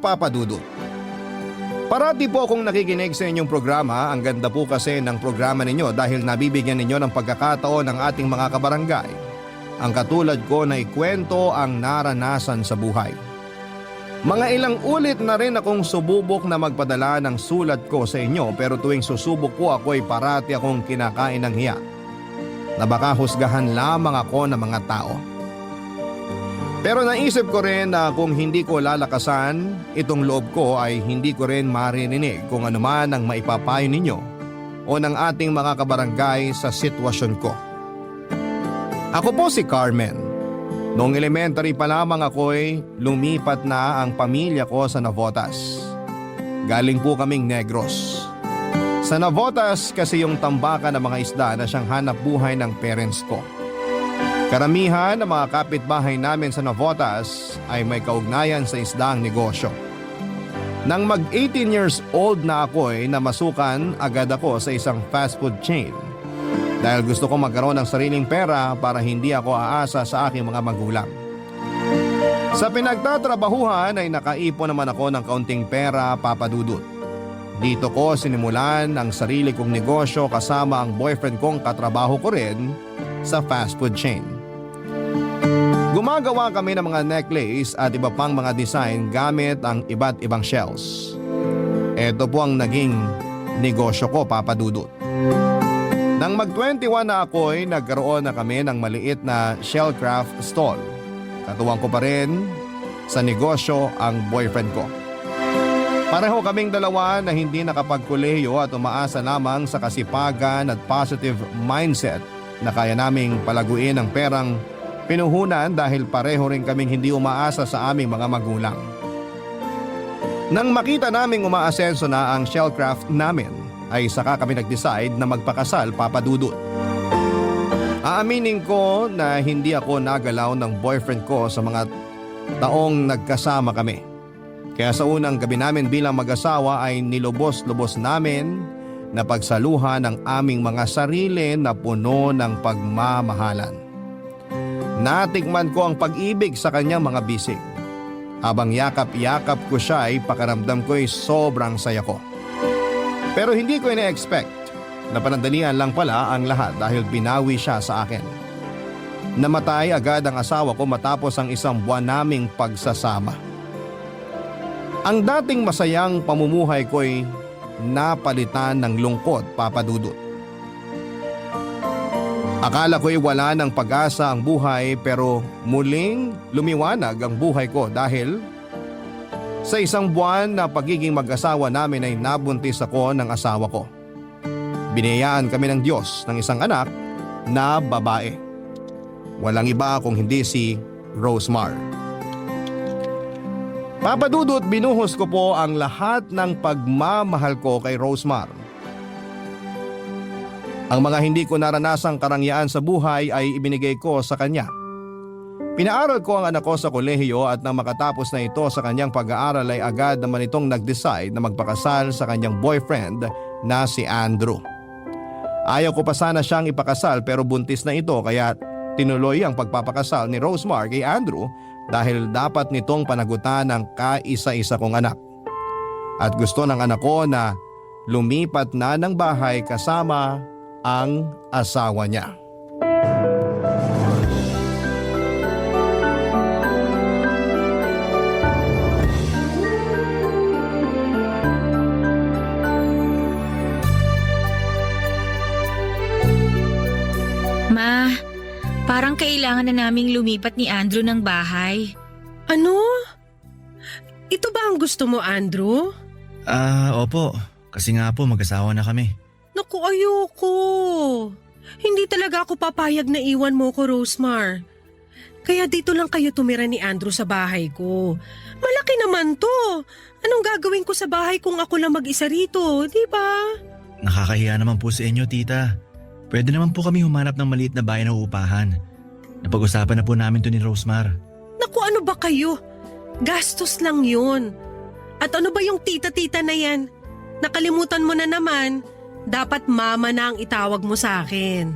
Papa Dudut. Parati po akong nakikinig sa inyong programa. Ang ganda po kasi ng programa ninyo dahil nabibigyan ninyo ng pagkakataon ng ating mga kabarangay. Ang katulad ko na ikwento ang naranasan sa buhay. Mga ilang ulit na rin akong sububok na magpadala ng sulat ko sa inyo pero tuwing susubok po ako ay parati akong kinakain ng hiya. Na baka husgahan lamang ako ng mga tao. Pero naisip ko rin na kung hindi ko lalakasan, itong loob ko ay hindi ko rin maririnig kung ano man ang maipapayo ninyo o ng ating mga kabarangay sa sitwasyon ko. Ako po si Carmen. Noong elementary pa lamang ako'y lumipat na ang pamilya ko sa Navotas. Galing po kaming Negros. Sa Navotas kasi yung tambakan ng mga isda na siyang hanap buhay ng parents ko. Karamihan ng mga kapitbahay namin sa Navotas ay may kaugnayan sa isdaang negosyo. Nang mag 18 years old na ako ay namasukan agad ako sa isang fast food chain. Dahil gusto ko magkaroon ng sariling pera para hindi ako aasa sa aking mga magulang. Sa pinagtatrabahuhan ay nakaipon naman ako ng kaunting pera, Papa Dudut. Dito ko sinimulan ang sarili kong negosyo kasama ang boyfriend kong katrabaho ko rin sa fast food chain. Gumagawa kami ng mga necklace at iba pang mga design gamit ang iba't ibang shells. Ito po ang naging negosyo ko, Papa Dudut. Nang mag-21 na ako ay nagkaroon na kami ng maliit na shellcraft stall. Katuwang ko pa rin sa negosyo ang boyfriend ko. Pareho kaming dalawa na hindi nakapagkolehiyo at umaasa lamang sa kasipagan at positive mindset na kaya naming palaguin ang perang pinuhunan dahil pareho rin kaming hindi umaasa sa aming mga magulang. Nang makita naming umaasenso na ang shellcraft namin, ay saka kami nag-decide na magpakasal, Papa Dudut. Aaminin ko na hindi ako nagalaw ng boyfriend ko sa mga taong nagkasama kami. Kaya sa unang gabi namin bilang mag-asawa ay nilubos-lubos namin na pagsaluhan ang aming mga sarili na puno ng pagmamahalan. Natikman ko ang pag-ibig sa kanyang mga bisig. Habang yakap-yakap ko siya ay pakaramdam ko ay sobrang saya ko. Pero hindi ko ina-expect na panandalian lang pala ang lahat dahil binawi siya sa akin. Namatay agad ang asawa ko matapos ang isang buwan naming pagsasama. Ang dating masayang pamumuhay ko'y napalitan ng lungkot, Papa Dudut. Akala ko'y wala ng pag-asa ang buhay pero muling lumiwanag ang buhay ko dahil sa isang buwan na pagiging mag-asawa namin ay nabuntis ako ng asawa ko. Biniyayaan kami ng Diyos ng isang anak na babae. Walang iba kung hindi si Rosemar. Papa Dudut, binuhos ko po ang lahat ng pagmamahal ko kay Rosemar. Ang mga hindi ko naranasang karangyaan sa buhay ay ibinigay ko sa kanya. Pinaaral ko ang anak ko sa kolehiyo at nang makatapos na ito sa kanyang pag-aaral ay agad naman itong nag-decide na magpakasal sa kanyang boyfriend na si Andrew. Ayaw ko pa sana siyang ipakasal pero buntis na ito kaya tinuloy ang pagpapakasal ni Rosemar kay Andrew dahil dapat nitong panagutan ng kaisa-isa kong anak. At gusto ng anak ko na lumipat na ng bahay kasama ang asawa niya. Ma, parang kailangan na naming lumipat ni Andrew ng bahay. Ano? Ito ba ang gusto mo, Andrew? Opo. Kasi nga po mag-asawa na kami. Naku, ayoko. Hindi talaga ako papayag na iwan mo ko, Rosemar. Kaya dito lang kayo tumira ni Andrew sa bahay ko. Malaki naman to. Anong gagawin ko sa bahay kung ako lang mag-isa rito, di ba? Nakakahiya naman po sa inyo, tita. Pwede naman po kami humanap ng maliit na bahay na uupahan. Napag-usapan na po namin to ni Rosemar. Naku, ano ba kayo? Gastos lang yun. At ano ba yung tita-tita na yan? Nakalimutan mo na naman. Dapat mama na ang itawag mo sa akin.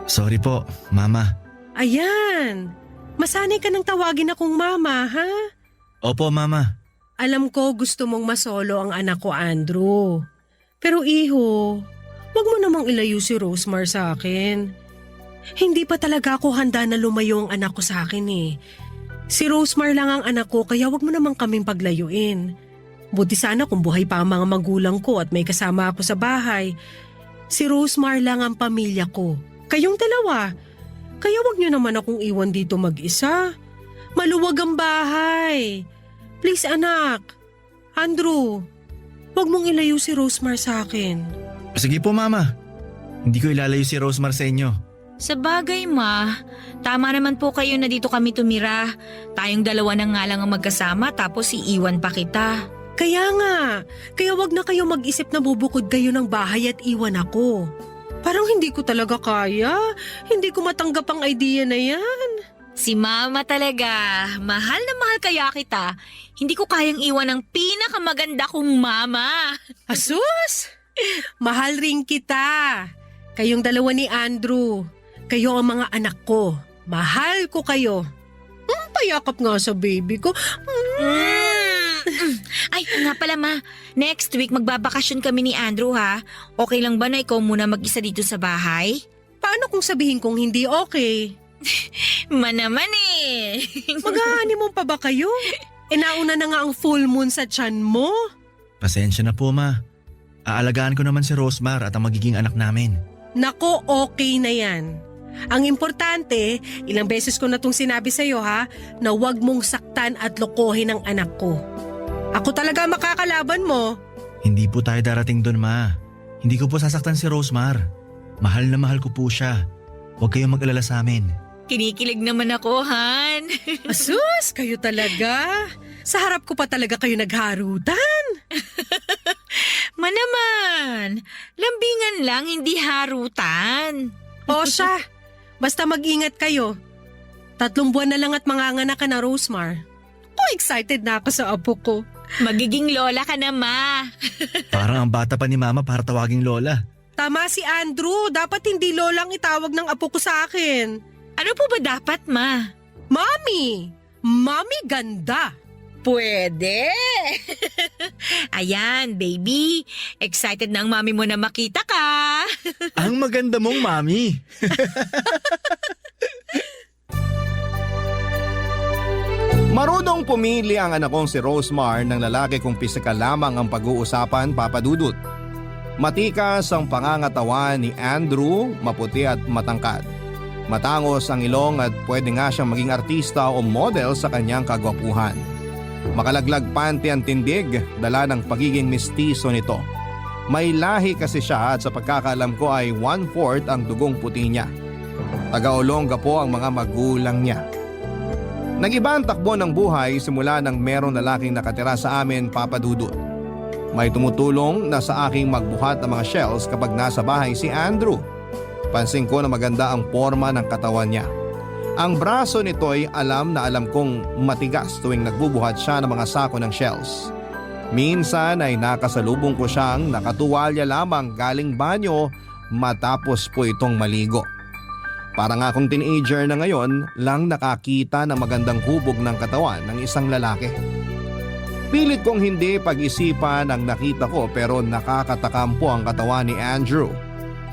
Sorry po, mama. Ayan. Masanay ka nang tawagin akong mama, ha? Opo, Mama. Alam ko gusto mong masolo ang anak ko, Andrew. Pero iho, wag mo namang ilayo si Rosemar sa akin. Hindi pa talaga ako handa na lumayo ang anak ko sa akin eh. Si Rosemar lang ang anak ko kaya wag mo namang kaming paglayuin. Buti sana kung buhay pa ang mga magulang ko at may kasama ako sa bahay. Si Rosemar lang ang pamilya ko. Kayong dalawa. Kaya wag niyo naman akong iwan dito mag-isa. Maluwag ang bahay. Please anak. Andrew, wag mong ilayo si Rosemar sa akin. Sige po, Mama. Hindi ko ilalayo si Rosemar sa inyo. Sa bagay, Ma. Tama naman po kayo na dito kami tumira. Tayong dalawa na nga lang ang magkasama tapos iiwan pa kita. Kaya nga, kaya wag na kayo mag-isip na bubukod kayo ng bahay at iwan ako. Parang hindi ko talaga kaya. Hindi ko matanggap ang idea na yan. Si Mama talaga. Mahal na mahal kaya kita. Hindi ko kayang iwan ang pinakamaganda kong mama. Asus! Mahal rin kita. Kayong dalawa ni Andrew. Kayo ang mga anak ko. Mahal ko kayo. Payakap nga sa baby ko. Ay, nga pala Ma. Next week magbabakasyon kami ni Andrew ha. Okay lang ba na ikaw muna mag-isa dito sa bahay? Paano kung sabihin kong hindi okay? Ma naman eh. Mag-honeymoon pa ba kayo? Nauna na nga ang full moon sa tiyan mo. Pasensya na po, Ma. Aalagaan ko naman si Rosemar at ang magiging anak namin. Nako, okay na yan. Ang importante, ilang beses ko na itong sinabi sa'yo ha, na huwag mong saktan at lokohin ang anak ko. Ako talaga makakalaban mo. Hindi po tayo darating doon, Ma. Hindi ko po sasaktan si Rosemar. Mahal na mahal ko po siya. Huwag kayong mag-alala sa amin. Kinikilig naman ako, Han. Asus, kayo talaga. Sa harap ko pa talaga kayo nagharutan. Ma naman. Lambingan lang, hindi harutan. O siya, basta mag-ingat kayo. 3 buwan na lang at manganganak ka na, Rosemar. Excited na ako sa apo ko. Magiging lola ka na, Ma. Parang ang bata pa ni Mama para tawaging Lola. Tama si Andrew, dapat hindi lolang itawag ng apo ko sa akin. Ano po ba dapat, Ma? Mommy! Mommy ganda! Pwede. Ayan, baby. Excited na ang mami mo na makita ka. Ang maganda mong Mami. Marunong pumili ang anak kong si Rosemar ng lalaki kung pisikal lamang ang pag-uusapan, Papa Dudut. Matikas ang pangangatawan ni Andrew, maputi at matangkad. Matangos ang ilong at pwede nga siyang maging artista o model sa kanyang kagwapuhan. Makalaglag panty ang tindig, dala ng pagiging mistiso nito. May lahi kasi siya at sa pagkakaalam ko ay 1/4 ang dugong puti niya. Taga-Olonga po ang mga magulang niya. Nag-iba ang takbo ng buhay simula nang merong lalaking nakatira sa amin, Papa Dudut. May tumutulong na sa aking magbuhat ng mga shells kapag nasa bahay si Andrew. Pansin ko na maganda ang forma ng katawan niya. Ang braso nito'y alam na alam kong matigas tuwing nagbubuhat siya ng mga sako ng shells. Minsan ay nakasalubong ko siyang nakatuwalya lamang galing banyo matapos po itong maligo. Parang akong teenager na ngayon lang nakakita ng magandang hubog ng katawan ng isang lalaki. Pilit kong hindi pag-isipan ang nakita ko pero nakakatakam po ang katawan ni Andrew.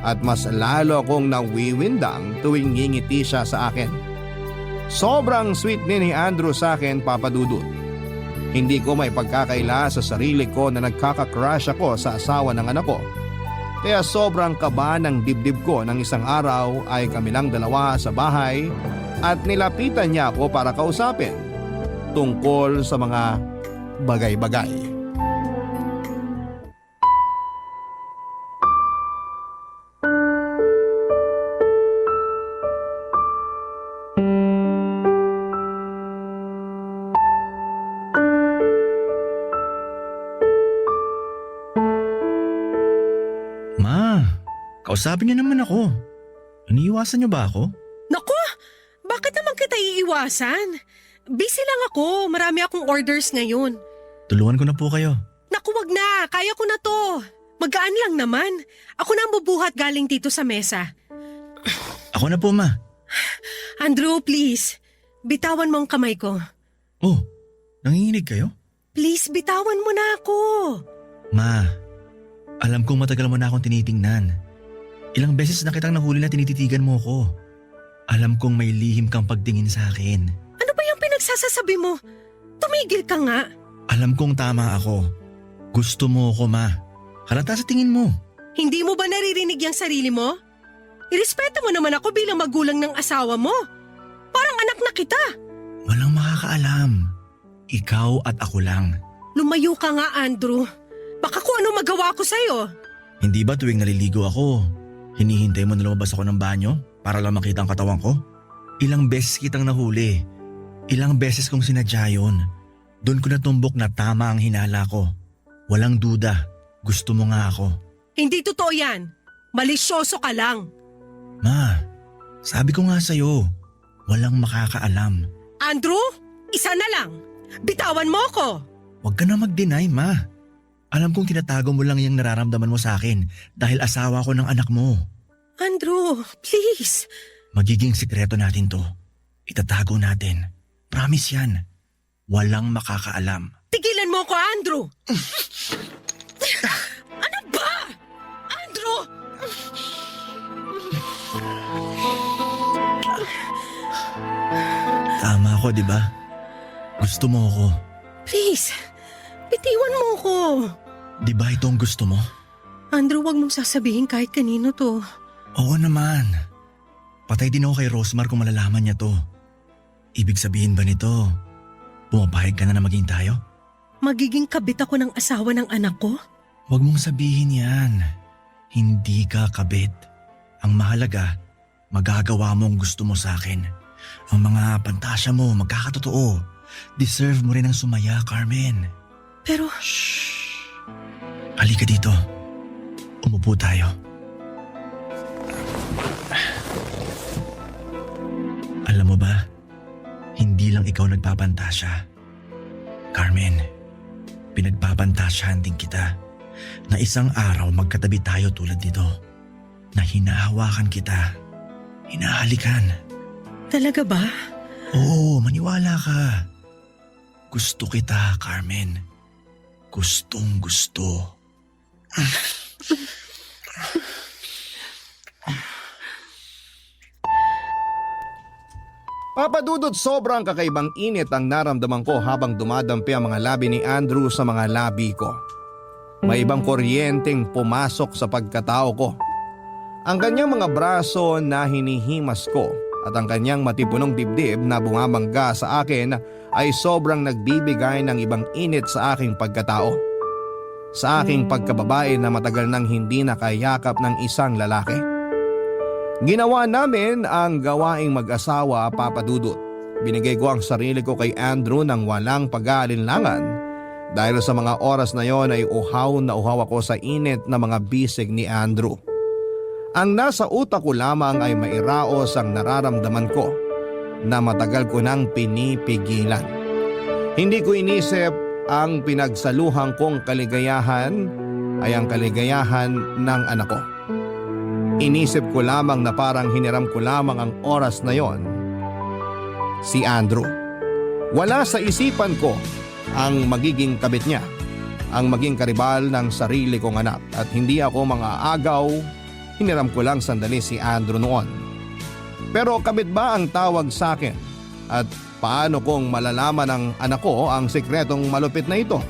At mas lalo akong nawiwindang tuwing ngingiti siya sa akin. Sobrang sweet ni Andrew sa akin, Papa Dudut. Hindi ko may pagkakaila sa sarili ko na nagkaka-crush ako sa asawa ng anak ko. Kaya sobrang kaba ng dibdib ko ng isang araw ay kami lang dalawa sa bahay at nilapitan niya ako para kausapin tungkol sa mga bagay-bagay. Kausapin niyo naman ako. Iniiwasan niyo ba ako? Naku, bakit naman kita iiwasan? Busy lang ako, marami akong orders ngayon. Tulungan ko na po kayo. Naku, wag na, kaya ko na to. Magaan lang naman. Ako na ang bubuhat galing dito sa mesa. Ako na po, Ma. Andrew, please. Bitawan mo ang kamay ko. Oh, Nanginginig kayo? Please, bitawan mo na ako. Ma, alam kong matagal mo na akong tinitingnan. Ilang beses na kitang nahuli na tinititigan mo ko. Alam kong may lihim kang pagtingin sa akin. Ano ba yung pinagsasasabi mo? Tumigil ka nga. Alam kong tama ako. Gusto mo ko, Ma. Halata sa tingin mo. Hindi mo ba naririnig yung sarili mo? Irespeto mo naman ako bilang magulang ng asawa mo. Parang anak na kita. Walang makakaalam. Ikaw at ako lang. Lumayo ka nga, Andrew. Baka kung ano magawa ko sa'yo. Hindi ba tuwing naliligo ako, hinihintay mo na lumabas ako ng banyo para lang makita ang katawan ko? Ilang beses kitang nahuli. Ilang beses kong sinadya yun. Doon ko natumbok na tama ang hinala ko. Walang duda. Gusto mo nga ako. Hindi totoo yan. Malisyoso ka lang. Ma, sabi ko nga sa'yo, walang makakaalam. Andrew, isa na lang. Bitawan mo ko. Huwag ka na mag-deny, Ma. Alam kong tinatago mo lang yung nararamdaman mo sa akin dahil asawa ko ng anak mo. Andrew, please. Magiging sikreto natin to. Itatago natin. Promise yan. Walang makakaalam. Tigilan mo ko, Andrew. Ano ba? Andrew! Tama ako, di ba? Gusto mo ako. Please, bitiwan mo ko. Di ba ito ang gusto mo? Andrew, wag mong sasabihin kahit kanino to. Oo naman. Patay din ako kay Rosmar kung malalaman niya to. Ibig sabihin ba nito, pumapayag ka na maging tayo? Magiging kabit ako ng asawa ng anak ko? Huwag mong sabihin yan. Hindi ka kabit. Ang mahalaga, magagawa mo ang gusto mo sa akin. Ang mga pantasya mo magkakatotoo. Deserve mo rin ang sumaya, Carmen. Pero Shh! Halika dito. Umupo tayo. Alam mo ba, hindi lang ikaw nagpapantasya. Carmen, pinagpapantasyahan din kita na isang araw magkatabi tayo tulad nito. Na hinahawakan kita, hinahalikan. talaga ba? Oo, maniwala ka. Gusto kita, Carmen. Gustong gusto. Papadudot, sobrang kakaibang init ang naramdaman ko habang dumadampi ang mga labi ni Andrew sa mga labi ko. May ibang kuryenteng pumasok sa pagkatao ko. Ang kanyang mga braso na hinihimas ko at ang kanyang matipunong dibdib na bumabangga sa akin ay sobrang nagbibigay ng ibang init sa aking pagkatao. Sa aking pagkababae na matagal nang hindi nakayakap ng isang lalaki. Ginawa namin ang gawaing mag-asawa, Papa Dudut. Binigay ko ang sarili ko kay Andrew nang walang pag-aalinlangan dahil sa mga oras na yon ay uhaw na uhaw ako sa init na mga bisig ni Andrew. Ang nasa utak ko lamang ay mairaos ang nararamdaman ko na matagal ko nang pinipigilan. Hindi ko inisip ang pinagsaluhan kong kaligayahan ay ang kaligayahan ng anak ko. Inisip ko lamang na parang hiniram ko lamang ang oras na yon. Si Andrew. Wala sa isipan ko ang magiging kabit niya, ang maging karibal ng sarili kong anak at hindi ako mga agaw, hiniram ko lang sandali si Andrew noon. Pero kabit ba ang tawag sa akin at paano kong malalaman ng anak ko ang sikretong malupit na ito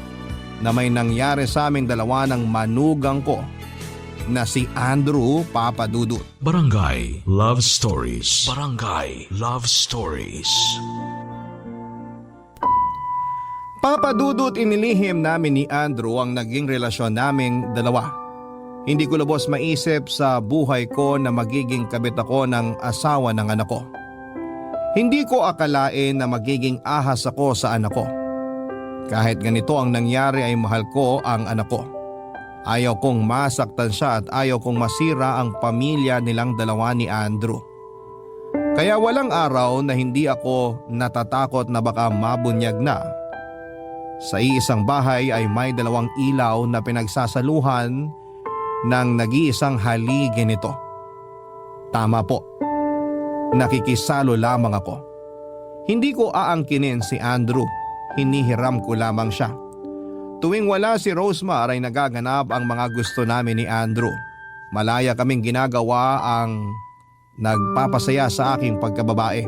na may nangyari sa aming dalawa ng manugang ko na si Andrew, Papa Dudut. Barangay Love Stories. Barangay Love Stories. Papa Dudut, inilihim namin ni Andrew ang naging relasyon naming dalawa. Hindi ko lubos maisip sa buhay ko na magiging kabit ako ng asawa ng anak ko. Hindi ko akalain na magiging ahas ako sa anak ko. Kahit ganito ang nangyari ay mahal ko ang anak ko. Ayaw kong masaktan siya at ayaw kong masira ang pamilya nilang dalawa ni Andrew. Kaya walang araw na hindi ako natatakot na baka mabunyag na. Sa iisang bahay ay may dalawang ilaw na pinagsasaluhan ng nag-iisang haligi nito. Tama po, nakikisalo lamang ako. Hindi ko aangkinin si Andrew. hinihiram ko lamang siya. Tuwing wala si Rosemar ay nagaganap ang mga gusto namin ni Andrew. Malaya kaming ginagawa ang nagpapasaya sa aking pagkababae.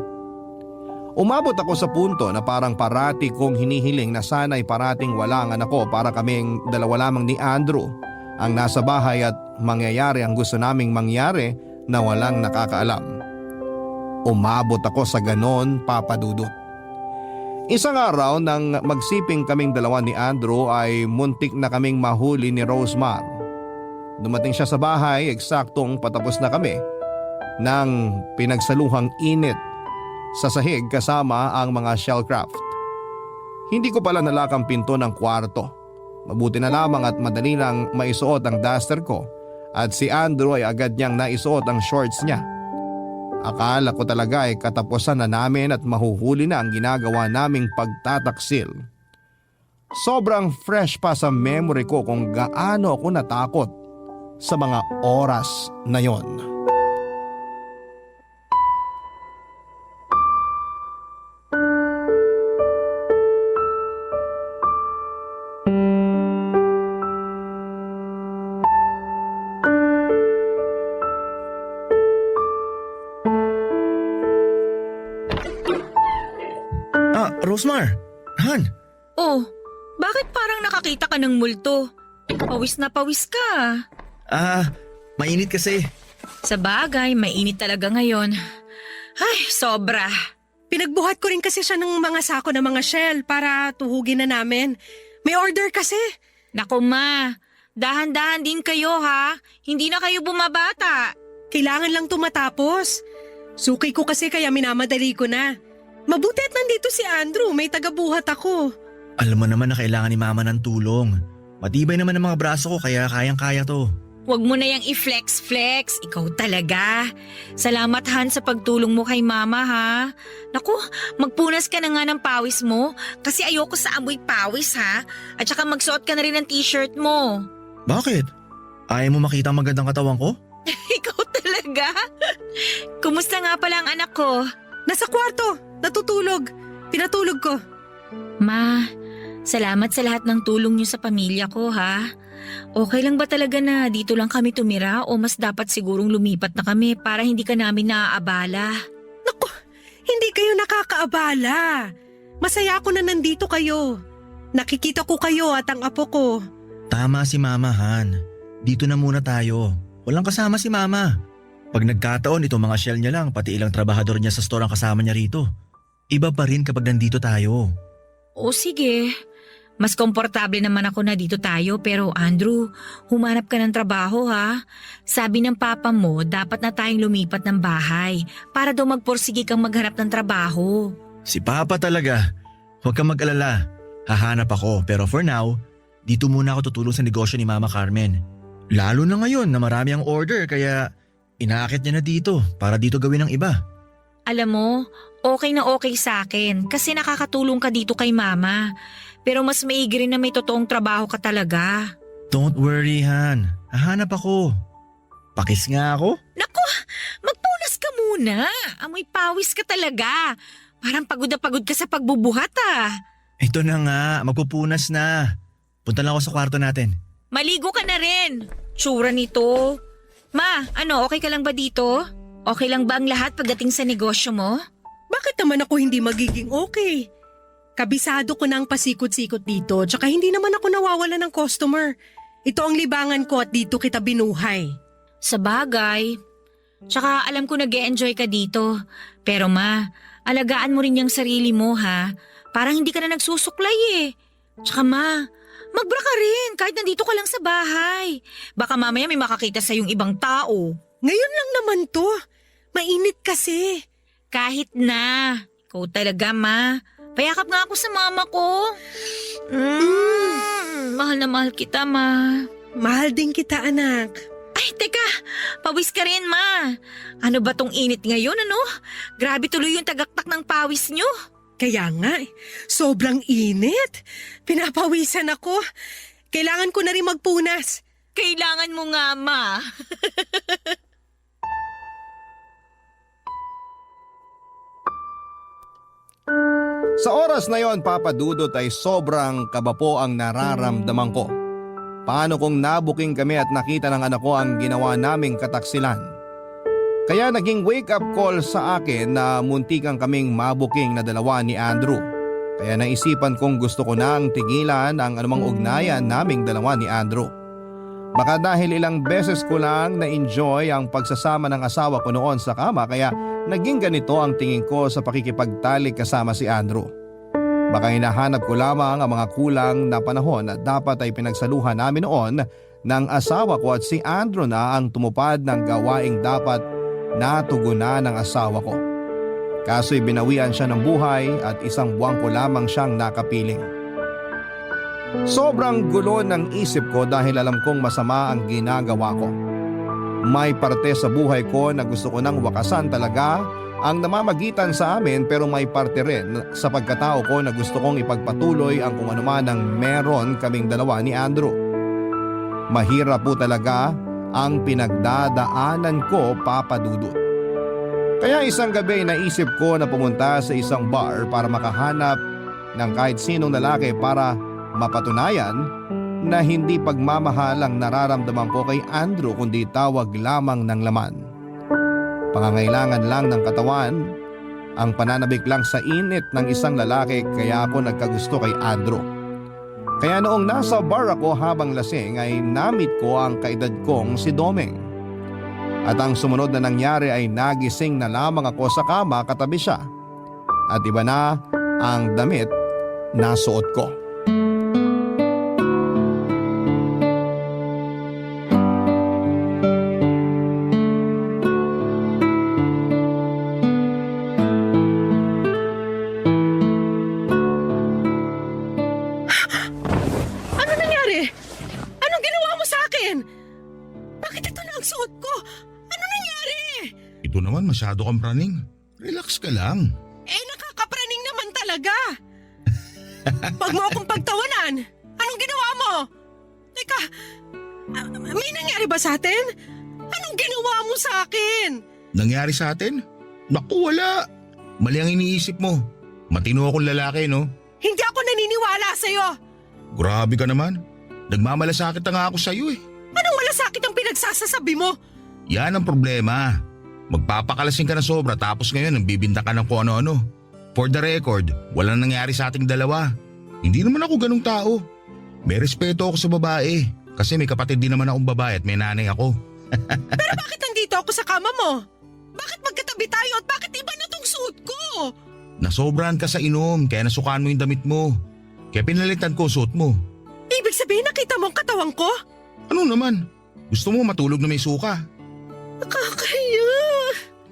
Umabot ako sa punto na parang parati kong hinihiling na sana'y parating wala ang anak ko para kaming dalawa lamang ni Andrew ang nasa bahay at mangyayari ang gusto naming mangyari na walang nakakaalam. Umabot ako sa ganon, Papa Dudut. Isang araw nang magsiping kaming dalawa ni Andrew ay muntik na kaming mahuli ni Rosemar. Dumating siya sa bahay eksaktong patapos na kami ng pinagsaluhang init sa sahig kasama ang mga shellcraft. Hindi ko pala nalakang pinto ng kwarto. Mabuti na lamang at madali lang maisuot ang duster ko at si Andrew ay agad niyang naisuot ang shorts niya. Akala ko talaga ay katapusan na namin at mahuhuli na ang ginagawa naming pagtataksil. Sobrang fresh pa sa memory ko kung gaano ako natakot sa mga oras na yon. Rosemar! Han! Oh, bakit parang nakakita ka ng multo? Pawis na pawis ka. Mainit kasi. Sa bagay, mainit talaga ngayon. Ay, sobra. Pinagbuhat ko rin kasi siya ng mga sako ng mga shell para tuhugin na namin. May order kasi. Naku ma, dahan-dahan din kayo ha. Hindi na kayo bumabata. Kailangan lang tumatapos. Suki ko kasi kaya minamadali ko na. Mabuti at nandito si Andrew, may tagabuhat ako. Alam mo naman na kailangan ni Mama ng tulong. Matibay naman ang mga braso ko kaya kayang-kaya to. Huwag mo na yang i-flex-flex. Ikaw talaga. Salamat Han sa pagtulong mo kay Mama ha. Naku, magpunas ka na nga ng pawis mo kasi ayoko sa amoy pawis ha. At saka magsuot ka na rin ng t-shirt mo. Bakit? Ayaw mo makita ang magandang katawan ko? Ikaw talaga? Kumusta nga pala ang anak ko? Nasa kwarto, natutulog. Pinatulog ko. Ma, salamat sa lahat ng tulong niyo sa pamilya ko ha. Okay lang ba talaga na dito lang kami tumira o mas dapat sigurong lumipat na kami para hindi ka namin naaabala? Naku, hindi kayo nakakaabala. Masaya ako na nandito kayo. Nakikita ko kayo at ang apo ko. Tama si Mama, Han. Dito na muna tayo. Walang kasama si Mama. Pag nagkataon itong mga shell niya lang pati ilang trabahador niya sa store ang kasama niya rito. Iba pa rin kapag nandito tayo. O sige, mas komportable naman ako na dito tayo pero Andrew, humanap ka ng trabaho ha. Sabi ng papa mo dapat na tayong lumipat ng bahay para daw magporsige kang maghanap ng trabaho. Si Papa talaga. Huwag kang mag-alala. Hahanap ako pero for now, dito muna ako tutulong sa negosyo ni Mama Carmen. Lalo na ngayon na marami ang order kaya inaakit niya na dito para dito gawin ng iba. Alam mo, okay na okay sa akin kasi nakakatulong ka dito kay Mama. Pero mas maigi rin na may totoong trabaho ka talaga. Don't worry, Han. Hahanap ako. Pakis nga ako. Naku, magpunas ka muna. Amoy pawis ka talaga. Parang pagod na pagod ka sa pagbubuhat ah. Ito na nga, magpupunas na. Punta lang ako sa kwarto natin. Maligo ka na rin. Tsura nito. Ma, ano, okay ka lang ba dito? Okay lang ba ang lahat pagdating sa negosyo mo? Bakit naman ako hindi magiging okay? Kabisado ko na ang pasikot-sikot dito tsaka hindi naman ako nawawala ng customer. Ito ang libangan ko at dito kita binuhay. Sa bagay. Tsaka alam ko nag-e-enjoy ka dito. Pero ma, alagaan mo rin yung sarili mo ha. Parang hindi ka na nagsusuklay eh. Tsaka ma, magbra ka rin kahit nandito ka lang sa bahay. Baka mamaya may makakita sa yung ibang tao. Ngayon lang naman to. Mainit kasi. Kahit na. Ikaw talaga ma. Payakap nga ako sa mama ko. Mahal na mahal kita ma. Mahal din kita anak. Ay, teka. Pawis ka rin ma. Ano ba tong init ngayon ano? Grabe tuloy yung tagaktak ng pawis nyo. Kaya nga, sobrang init. Pinapawisan ako. Kailangan ko na rin magpunas. Kailangan mo nga ma. Sa oras na yon, Papa Dudut, ay sobrang kaba po ang nararamdaman ko. Paano kung nabuking kami at nakita ng anak ko ang ginawa naming kataksilan? Kaya naging wake-up call sa akin na muntikan kaming mabuking na dalawa ni Andrew. Kaya naisipan kong gusto ko na ang tigilan ang anumang ugnayan naming dalawa ni Andrew. Baka dahil ilang beses ko lang na-enjoy ang pagsasama ng asawa ko noon sa kama, kaya naging ganito ang tingin ko sa pakikipagtalik kasama si Andrew. Baka hinahanap ko lamang ang mga kulang na panahon na dapat ay pinagsaluhan namin noon ng asawa ko, at si Andrew na ang tumupad ng gawaing dapat natugunan ng asawa ko. Kaso'y binawian siya ng buhay at 1 buwan ko lamang siyang nakapiling. Sobrang gulo ng isip ko dahil alam kong masama ang ginagawa ko. May parte sa buhay ko na gusto ko nang wakasan talaga ang namamagitan sa amin, pero may parte rin sa pagkatao ko na gusto kong ipagpatuloy ang kung anuman ang meron kaming dalawa ni Andrew. Mahirap po talaga ang pinagdadaanan ko, Papa Dudut. Kaya isang gabi naisip ko na pumunta sa isang bar para makahanap ng kahit sinong lalaki para mapatunayan na hindi pagmamahal ang nararamdaman ko kay Andrew, kundi tawag lamang ng laman. Pangangailangan lang ng katawan, ang pananabik lang sa init ng isang lalaki, kaya ako nagkagusto kay Andrew. Kaya noong nasa bar ako habang lasing ay namit ko ang kaedad kong si Domeng. At ang sumunod na nangyari ay nagising na lamang ako sa kama katabi siya. At iba na ang damit na suot ko. Ano nangyari? Anong ginawa mo sa akin? Bakit ito na ang suot ko? Ano nangyari? Ito naman masyado kang praning. Relax ka lang. Nakakapraning naman talaga. Pag mo akong pagtawanan, anong ginawa mo? Teka, may nangyari ba sa atin? Anong ginawa mo sa akin? Nangyari sa atin? Naku, wala. Mali ang iniisip mo. Matino akong lalaki, no? Hindi ako naniniwala sa'yo. Grabe ka naman. Nagmamalasakit na nga ako sa'yo eh. Anong malasakit ang pinagsasasabi mo? Yan ang problema. Magpapakalasing ka na sobra tapos ngayon nagbibinta ka ng kung ano-ano. For the record, walang nangyari sa ating dalawa. Hindi naman ako ganung tao. May respeto ako sa babae kasi may kapatid din naman akong babae at may nanay ako. Pero bakit nandito ako sa kama mo? Bakit magkatabi tayo at bakit iba na tong suot ko? Nasobrahan ka sa inom kaya nasukaan mo yung damit mo. Kaya pinalitan ko suot mo. Ibig sabihin nakita mo ang katawan ko? Ano naman? Gusto mo matulog na may suka? Nakakahiya.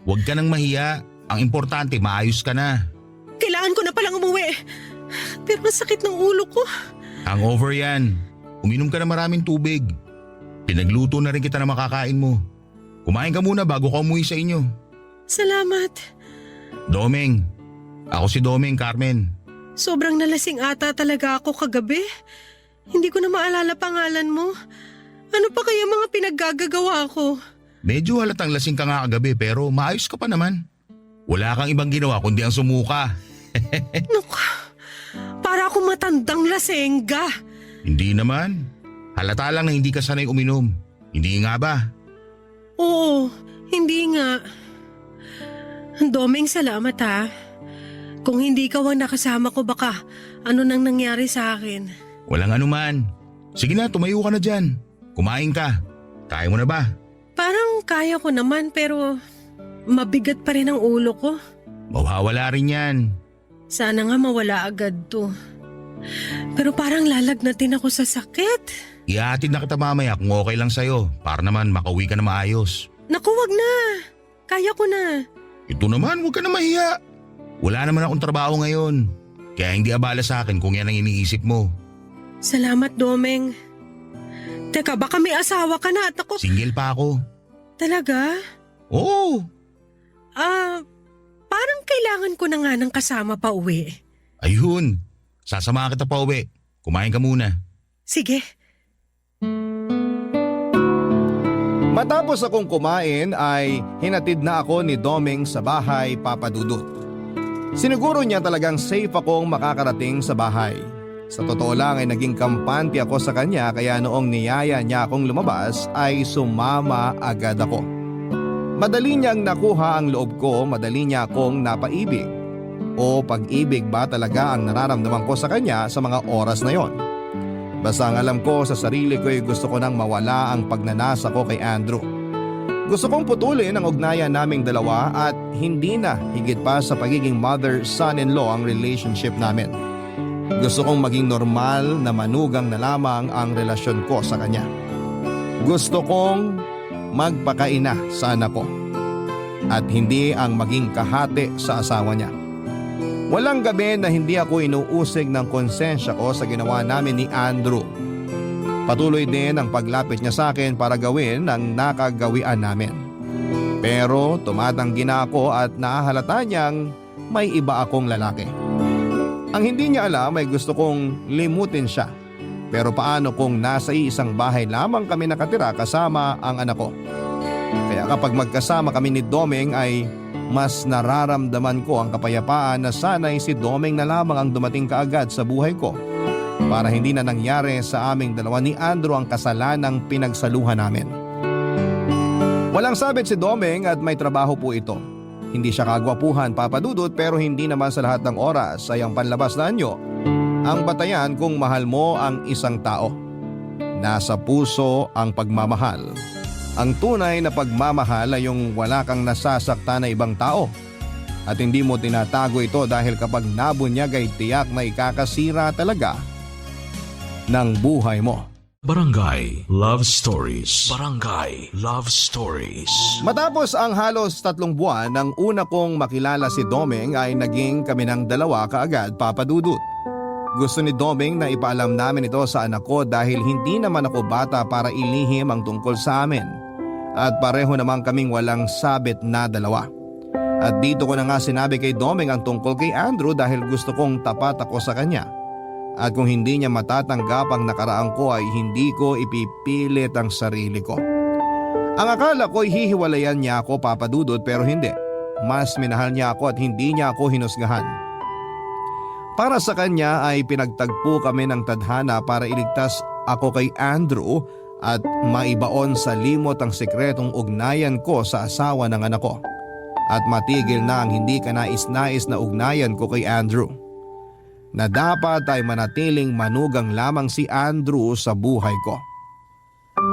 Huwag ka nang mahiya. Ang importante, maayos ka na. Kailangan ko na palang umuwi. Pero masakit ng ulo ko. Hangover yan. Uminom ka na maraming tubig. Pinagluto na rin kita na makakain mo. Kumain ka muna bago ka umuwi sa inyo. Salamat. Domeng. Ako si Domeng, Carmen. Sobrang nalasing ata talaga ako kagabi. Hindi ko na maalala pangalan mo. Ano pa kaya mga pinaggagawa ko? Medyo halatang lasing ka nga kagabi pero maayos ka pa naman. Wala kang ibang ginawa kundi ang sumuka. Naku, para akong matandang lasengga. Hindi naman. Halata lang na hindi ka sanay uminom. Hindi nga ba? Oo, hindi nga. Domeng, salamat ha. Kung hindi ka ang nakasama ko, baka ano nang nangyari sa akin. Walang anuman. Sige na, tumayo ka na dyan. Kumain ka. Kaya mo na ba? Parang kaya ko naman pero mabigat pa rin ang ulo ko. Mawawala rin yan. Sana nga mawala agad to. Pero parang lalagnatin ako sa sakit. Ihatid na kita mamaya kung okay lang sa'yo para naman makauwi ka na maayos. Naku, wag na. Kaya ko na. Ito naman, huwag ka na mahiya. Wala naman akong trabaho ngayon. Kaya hindi abala sa akin kung yan ang iniisip mo. Salamat, Domeng. Teka, baka may asawa ka na at ako... Single pa ako. Talaga? Oo. Parang kailangan ko na nga ng kasama pa uwi. Ayun. Sasamahan kita pa uwi. Kumain ka muna. Sige. Matapos akong kumain ay hinatid na ako ni Domeng sa bahay, Papa Dudut. Siniguro niya talagang safe akong makakarating sa bahay. Sa totoo lang ay naging kampante ako sa kanya kaya noong niyaya niya akong lumabas ay sumama agad ako. Madali niyang nakuha ang loob ko, madali niya akong napaibig. O pag-ibig ba talaga ang nararamdaman ko sa kanya sa mga oras na yon? Basta ang alam ko sa sarili ko ay gusto ko nang mawala ang pagnanasa ko kay Andrew. Gusto kong putulin ang ugnayan naming dalawa at hindi na higit pa sa pagiging mother-son-in-law ang relationship namin. Gusto kong maging normal na manugang na lamang ang relasyon ko sa kanya. Gusto kong magpakaina sa anak ko at hindi ang maging kahati sa asawa niya. Walang gabi na hindi ako inuusig ng konsensya ko sa ginawa namin ni Andrew. Patuloy din ang paglapit niya sa akin para gawin ang nakagawian namin. Pero tumatanggi na ako at nahahalata niyang may iba akong lalaki. Ang hindi niya alam ay gusto kong limutin siya. Pero paano kung nasa isang bahay lamang kami nakatira kasama ang anak ko? Kaya kapag magkasama kami ni Domeng ay mas nararamdaman ko ang kapayapaan na sana'y si Domeng na lamang ang dumating kaagad sa buhay ko para hindi na nangyari sa aming dalawa ni Andrew ang kasalanang pinagsaluhan namin. Walang sabit si Domeng at may trabaho po ito. Hindi siya kagwapuhan, Papa Dudut, pero hindi naman sa lahat ng oras ay ang panlabas na anyo ang batayan kung mahal mo ang isang tao. Nasa puso ang pagmamahal. Ang tunay na pagmamahal ay yung wala kang nasasakta na ibang tao at hindi mo tinatago ito dahil kapag nabunyag ay tiyak na ikakasira talaga ng buhay mo. Barangay Love Stories. Barangay Love Stories. Matapos ang halos 3 buwan nang una kong makilala si Domeng ay naging kami ng dalawa kaagad, Papa Dudut. Gusto ni Domeng na ipaalam namin ito sa anak ko dahil hindi naman ako bata para ilihim ang tungkol sa amin. At pareho naman kaming walang sabit na dalawa. At dito ko na nga sinabi kay Domeng ang tungkol kay Andrew dahil gusto kong tapat ako sa kanya. At kung hindi niya matatanggap ang nakaraan ko ay hindi ko ipipilit ang sarili ko. Ang akala ko ay hihiwalayan niya ako, Papa Dudut, pero hindi. Mas minahal niya ako at hindi niya ako hinusgahan. Para sa kanya ay pinagtagpo kami ng tadhana para iligtas ako kay Andrew at maibaon sa limot ang sikretong ugnayan ko sa asawa ng anak ko. At matigil na ang hindi kanais-nais na ugnayan ko kay Andrew. Na dapat ay manatiling manugang lamang si Andrew sa buhay ko.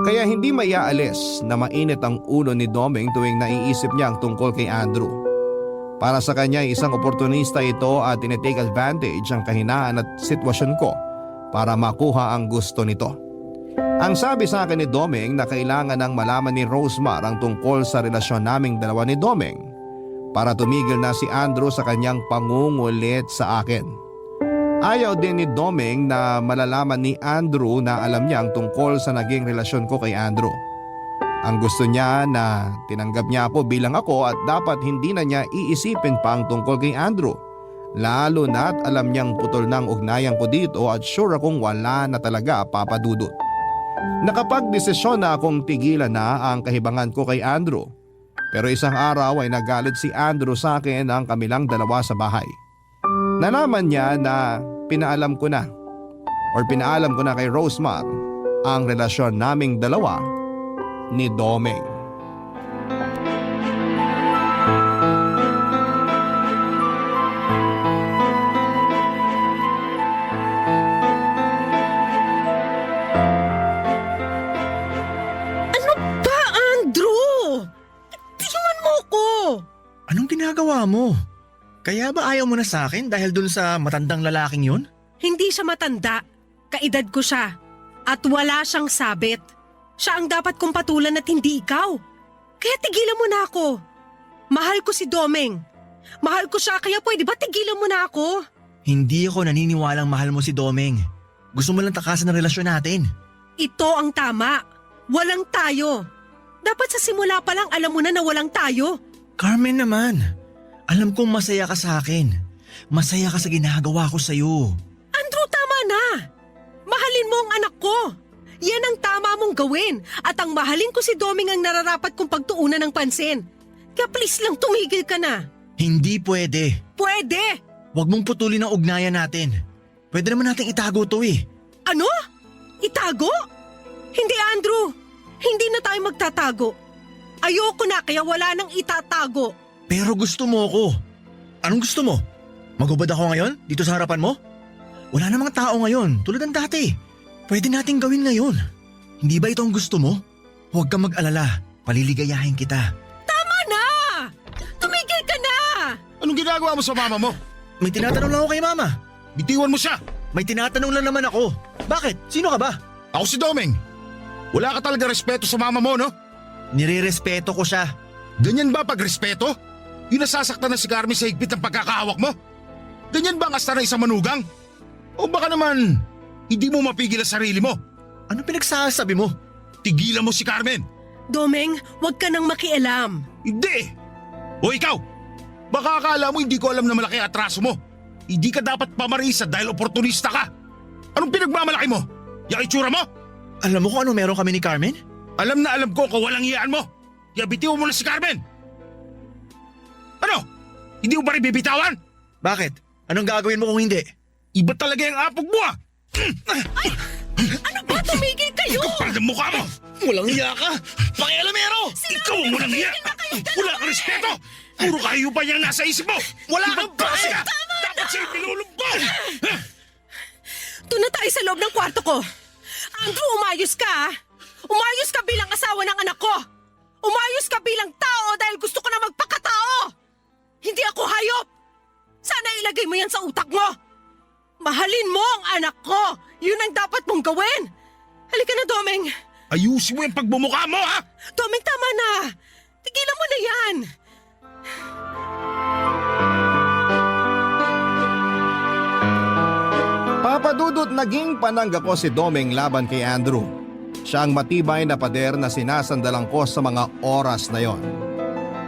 Kaya hindi maiaalis na mainit ang ulo ni Domeng tuwing naiisip niya ang tungkol kay Andrew. Para sa kanya isang oportunista ito at tinitake advantage ang kahinaan at sitwasyon ko para makuha ang gusto nito. Ang sabi sa akin ni Domeng na kailangan nang malaman ni Rosemar ang tungkol sa relasyon naming dalawa ni Domeng para tumigil na si Andrew sa kanyang pangungulit sa akin. Ayaw din ni Domeng na malalaman ni Andrew na alam niya ang tungkol sa naging relasyon ko kay Andrew. Ang gusto niya na tinanggap niya ako bilang ako at dapat hindi na niya iisipin pa ang tungkol kay Andrew. Lalo na't alam niyang putol na ang ugnayan ko dito at sure akong wala na talaga, Papa Dudut. Nakapagdesisyon na akong tigilan na ang kahibangan ko kay Andrew. Pero isang araw ay nagalit si Andrew sa akin ang kamilang dalawa sa bahay. Nalaman niya na pinaalam ko na kay Rosemar ang relasyon naming dalawa ni Domeng. Anong ginagawa mo? Kaya ba ayaw mo na sa akin dahil dun sa matandang lalaking yun? Hindi siya matanda. Kaedad ko siya. At wala siyang sabit. Siya ang dapat kong patulan at hindi ikaw. Kaya tigilan mo na ako. Mahal ko si Domeng. Mahal ko siya kaya pwede ba tigilan mo na ako? Hindi ako naniniwalang mahal mo si Domeng. Gusto mo lang takasan ang relasyon natin. Ito ang tama. Walang tayo. Dapat sa simula pa lang alam mo na walang tayo. Carmen naman, alam kong masaya ka sa akin. Masaya ka sa ginagawa ko sa'yo. Andrew, tama na. Mahalin mo ang anak ko. Yan ang tama mong gawin. At ang mahalin ko si Domeng ang nararapat kong pagtuunan ng pansin. Kaya please lang tumigil ka na. Hindi pwede. Pwede! Huwag mong putulin ang ugnayan natin. Pwede naman nating itago to eh. Ano? Itago? Hindi, Andrew. Hindi na tayo magtatago. Ayoko na kaya wala nang itatago. Pero gusto mo ako. Anong gusto mo? Magubad ako ngayon? Dito sa harapan mo? Wala namang tao ngayon, tulad ng dati. Pwede nating gawin ngayon. Hindi ba ito ang gusto mo? Huwag kang mag-alala. Paliligayahin kita. Tama na! Tumigil ka na! Anong ginagawa mo sa mama mo? May tinatanong lang ako kay Mama. Bitiwan mo siya! May tinatanong lang naman ako. Bakit? Sino ka ba? Ako si Domeng. Wala ka talaga respeto sa mama mo, no? Nire-respeto ko siya. Ganyan ba pag respeto? Yung nasasaktan na si Carmen sa higpit ng pagkakahawak mo? Ganyan ba ang asta na isang manugang? O baka naman, hindi mo mapigil ang sarili mo? Ano pinagsasabi mo? Tigilan mo si Carmen! Domeng, huwag ka nang makialam. Hindi! O ikaw! Baka akala mo hindi ko alam na malaki ang atraso mo. Hindi ka dapat pamarisa dahil oportunista ka. Anong pinagmamalaki mo? Yung itsura mo? Alam mo kung ano meron kami ni Carmen? Alam na alam ko kung walang iyaan mo. Kaya bitiwan mo na si Carmen. Ano? Hindi mo ba rin bibitawan? Bakit? Anong gagawin mo kung hindi? Iba talaga yung apog mo ah! Ano ba? Tumigil kayo! Kapal ng mukha mo! Walang iya ka! Pakialamero! Ikaw ang walang iya! Wala kang respeto! Puro kahiyupan yung nasa isip mo! Wala kang klase ka! Dapat sa'yo pinulubog! Doon na tayo sa loob ng kwarto ko. Andrew, umayos ka ah. Umayos ka bilang asawa ng anak ko. Umayos ka bilang tao dahil gusto ko na magpakatao. Hindi ako hayop. Sana ilagay mo yan sa utak mo. Mahalin mo ang anak ko. Yun ang dapat mong gawin. Halika na, Domeng. Ayusin mo yung pagbumukha mo ha! Domeng, tama na. Tigilan mo na yan. Papadudot naging panangga ko si Domeng laban kay Andrew. Siya ang matibay na pader na sinasandalan ko sa mga oras na yon.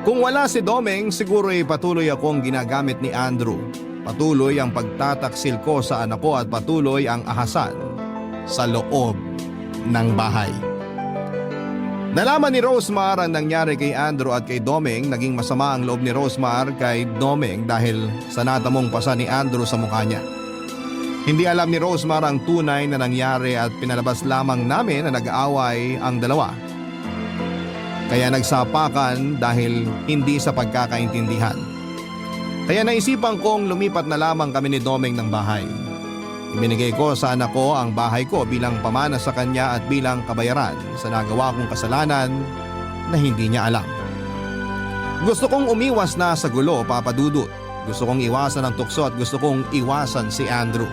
Kung wala si Domeng, siguro ay patuloy akong ginagamit ni Andrew. Patuloy ang pagtataksil ko sa anak ko at patuloy ang ahasan sa loob ng bahay. Nalaman ni Rosemar ang nangyari kay Andrew at kay Domeng. Naging masama ang loob ni Rosemar kay Domeng dahil sa natamong pasa ni Andrew sa mukha niya. Hindi alam ni Rosemar ang tunay na nangyari at pinalabas lamang namin na nag-aaway ang dalawa. Kaya nagsapakan dahil hindi sa pagkakaintindihan. Kaya naisipan kong lumipat na lamang kami ni Domeng ng bahay. Ibinigay ko sa anak ko ang bahay ko bilang pamana sa kanya at bilang kabayaran sa nagawa kong kasalanan na hindi niya alam. Gusto kong umiwas na sa gulo, Papa Dudut. Gusto kong iwasan ang tukso at gusto kong iwasan si Andrew.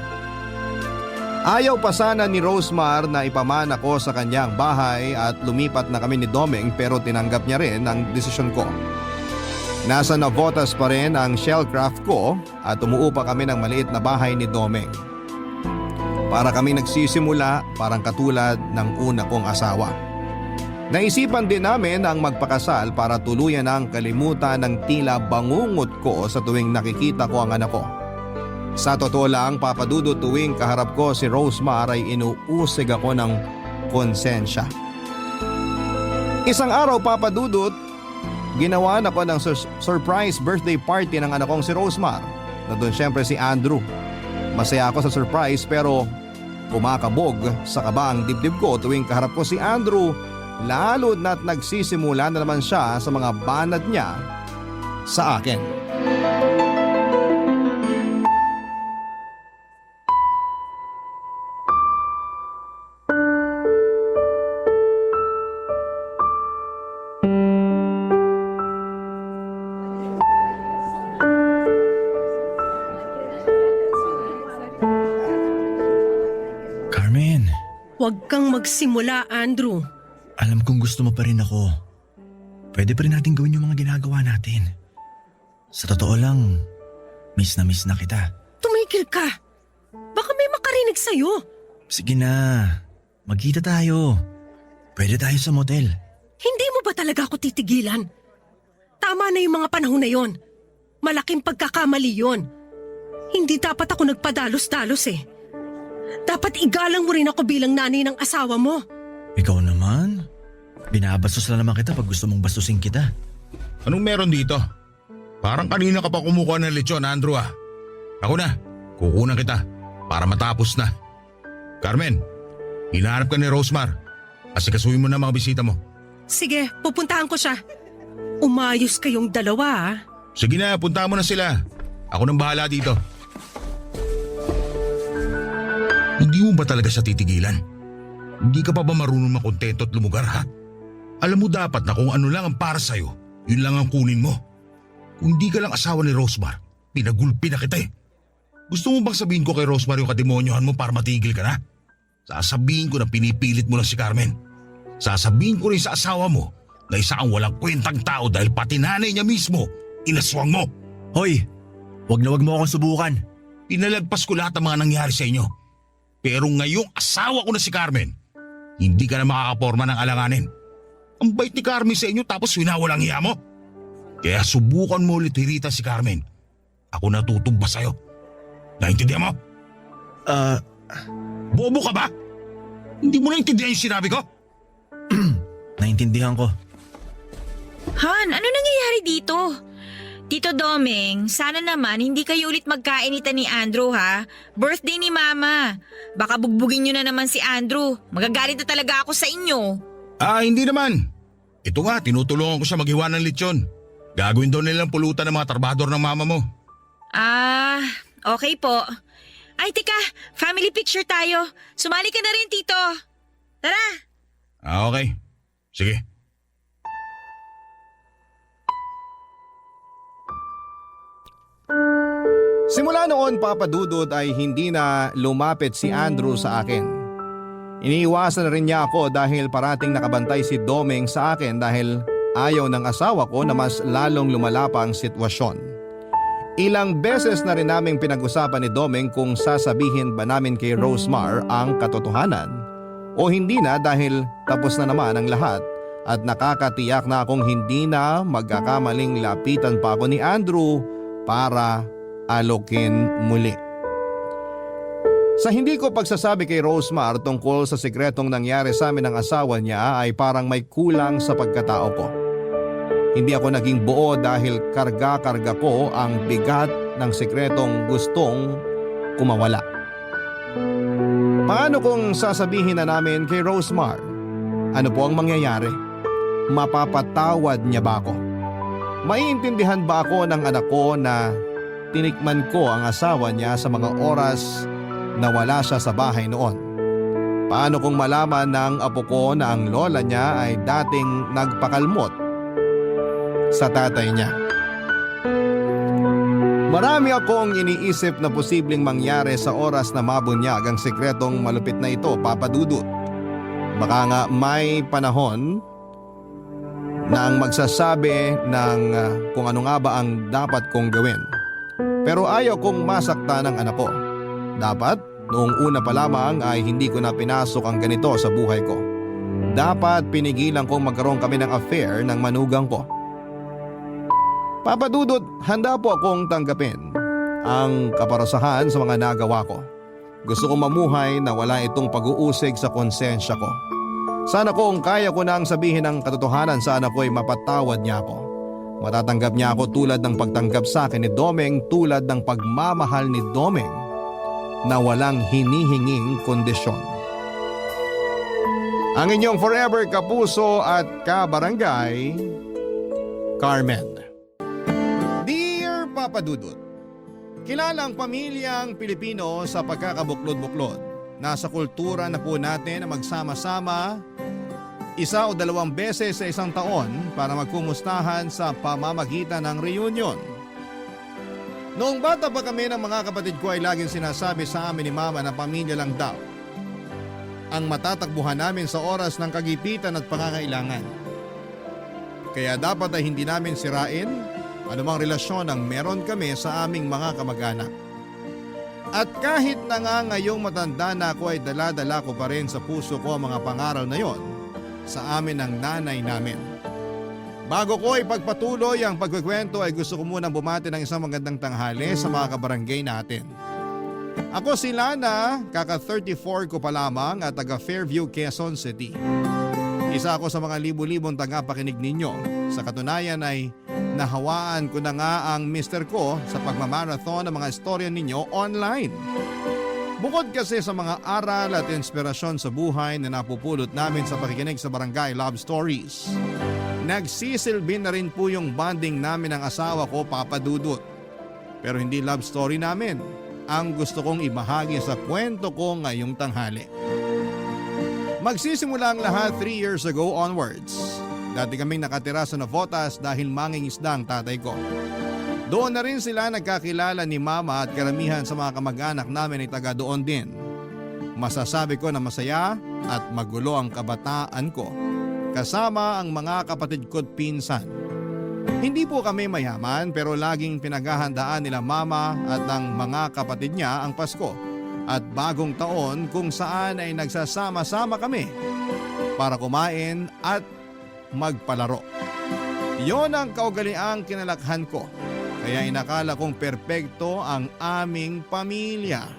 Ayaw pa sana ni Rosemar na ipamana ko sa kanyang bahay at lumipat na kami ni Domeng pero tinanggap niya rin ang desisyon ko. Nasa Navotas pa rin ang shellcraft ko at umuupa kami ng maliit na bahay ni Domeng. Para kami nagsisimula parang katulad ng una kong asawa. Naisipan din namin ang magpakasal para tuluyan ang kalimutan ng tila bangungot ko sa tuwing nakikita ko ang anak ko. Sa totoo lang, Papa Dudut, tuwing kaharap ko si Rosemar ay inuusig ako ng konsensya. Isang araw, Papa Dudut, ginawa ako ng surprise birthday party ng anak kong si Rosemar. Na doon syempre si Andrew. Masaya ako sa surprise pero kumakabog sa kaba ang dibdib ko tuwing kaharap ko si Andrew. Lalo na't nagsisimula na naman siya sa mga banat niya sa akin. Carmen, Huwag kang magsimula, Andrew. alam kong gusto mo pa rin ako. Pwede pa rin natin gawin yung mga ginagawa natin. Sa totoo lang, miss na kita. Tumigil ka. Baka may makarinig sa'yo. Sige na, magkita tayo. Pwede tayo sa motel. Hindi mo ba talaga ako titigilan? Tama na yung mga panahon na yon. Malaking pagkakamali yon. Hindi dapat ako nagpadalos-dalos eh. Dapat igalang mo rin ako bilang nanay ng asawa mo. Ikaw naman? Binabastos na naman kita pag gusto mong bastusin kita. Anong meron dito? Parang kanina ka pa kumukuha ng lechon, Andrew ah. Ako na, kukunan kita para matapos na. Carmen, hinahanap ka ni Rosemar. Asikasuhin mo na mga bisita mo. Sige, pupuntahan ko siya. Umayos kayong dalawa ah. Sige na, punta mo na sila. Ako nang bahala dito. Hindi mo ba talaga siya titigilan? Hindi ka pa ba marunong makontento at lumugar ha? Alam mo dapat na kung ano lang ang para sa'yo, yun lang ang kunin mo. Kung hindi ka lang asawa ni Rosemar, pinagulpi na kita eh. Gusto mo bang sabihin ko kay Rosemar yung kademonyohan mo para matigil ka na? Sasabihin ko na pinipilit mo lang si Carmen. Sasabihin ko rin sa asawa mo na isa kang walang kwentang tao dahil pati nanay niya mismo, inaswang mo. Hoy, wag mo akong subukan. Pinalagpas ko lahat ng mga nangyari sa inyo. Pero ngayong asawa ko na si Carmen, hindi ka na makakaporma ng alanganin. Ang bait ni Carmen sa inyo tapos winawalang hiya mo. Kaya subukan mo ulit hirita si Carmen. Ako natutumba sa'yo. Naintindihan mo? Bobo ka ba? Hindi mo naintindihan yung sinabi ko? Naintindihan ko. Han, ano nangyayari dito? Tito Domeng, sana naman hindi kayo ulit magkainitan ni Andrew ha. Birthday ni Mama. Baka bugbugin nyo na naman si Andrew. Magagalit na talaga ako sa inyo. Hindi naman. Ito nga, tinutulungan ko siya maghiwa ng lechon. Gagawin daw nilang pulutan ng mga trabador ng mama mo. Okay po. Ay, teka, family picture tayo. Sumali ka na rin, Tito. Tara. Okay. Sige. Simula noon, Papa Dudut, ay hindi na lumapit si Andrew sa akin. Iniiwasan na rin niya ako dahil parating nakabantay si Domeng sa akin dahil ayaw ng asawa ko na mas lalong lumalapa ang sitwasyon. Ilang beses na rin naming pinag-usapan ni Domeng kung sasabihin ba namin kay Rosemar ang katotohanan o hindi na dahil tapos na naman ang lahat at nakakatiyak na akong hindi na magkakamaling lapitan pa ako ni Andrew para alokin muli. Sa hindi ko pagsasabi kay Rosemar tungkol sa sikretong nangyari sa amin ng asawa niya ay parang may kulang sa pagkatao ko. Hindi ako naging buo dahil karga-karga ko ang bigat ng sikretong gustong kumawala. Paano kung sasabihin na namin kay Rosemar? Ano po ang mangyayari? Mapapatawad niya ba ako? Maiintindihan ba ako ng anak ko na tinikman ko ang asawa niya sa mga oras na wala siya sa bahay noon? Paano kung malaman ng apo ko na ang lola niya ay dating nagpakalmot sa tatay niya? Marami akong iniisip na posibleng mangyari sa oras na mabunyag ang sikretong malupit na ito, Papa Dudut. Baka nga may panahon na ang magsasabi ng kung ano nga ba ang dapat kong gawin. Pero ayaw kong masaktan ng anak ko. Dapat, noong una pa lamang ay hindi ko na pinasok ang ganito sa buhay ko. Dapat pinigilan kong magkaroon kami ng affair ng manugang ko. Papa Dudut, handa po akong tanggapin ang kaparasahan sa mga nagawa ko. Gusto kong mamuhay na wala itong pag-uusig sa konsensya ko. Sana kung kaya ko na ang sabihin ng katotohanan sa anak ko ay mapatawad niya ako. Matatanggap niya ako tulad ng pagtanggap sa akin ni Domeng, tulad ng pagmamahal ni Domeng na walang hinihinging kondisyon. Ang inyong forever kapuso at kabarangay, Carmen. Dear Papa Dudut, kilala ang pamilyang Pilipino sa pagkakabuklod-buklod. Nasa kultura na po natin na magsama-sama 1 o 2 beses sa isang taon para magkumustahan sa pamamagitan ng reunion. Noong bata pa kami ng mga kapatid ko ay laging sinasabi sa amin ni Mama na pamilya lang daw ang matatakbuhan namin sa oras ng kagipitan at pangangailangan. Kaya dapat ay hindi namin sirain anumang relasyon ang meron kami sa aming mga kamag-anak. At kahit na nga ngayong matanda na ako ay dala-dala ko pa rin sa puso ko ang mga pangaral na yon sa amin ng nanay namin. Bago ko ipagpatuloy ang pagkukwento ay gusto ko munang bumati ng isang magandang tanghali sa mga kabarangay natin. Ako si Lana, kaka-34 ko pa lamang at taga Fairview, Quezon City. Isa ako sa mga libu-libong tagapakinig ninyo. Sa katunayan ay Nahawaan ko na nga ang mister ko sa pagmamarathon ng mga istorya ninyo online. Bukod kasi sa mga aral at inspirasyon sa buhay na napupulot namin sa pakikinig sa Barangay Love Stories, nagsisilbi na rin po yung bonding namin ng asawa ko, Papa Dudut. Pero hindi love story namin ang gusto kong ibahagi sa kwento ko ngayong tanghali. Magsisimula ang lahat 3 years ago onwards. Dati kaming nakatira sa Navotas dahil mangingisda ang tatay ko. Doon na rin sila nagkakilala ni Mama at karamihan sa mga kamag-anak namin ay taga doon din. Masasabi ko na masaya at magulo ang kabataan ko kasama ang mga kapatid ko't pinsan. Hindi po kami mayaman pero laging pinaghahandaan nila Mama at ng mga kapatid niya ang Pasko at bagong taon kung saan ay nagsasama-sama kami para kumain at magpalaro. Yon ang kaugaliang kinalakhan ko. Kaya inakala kong perpekto ang aming pamilya.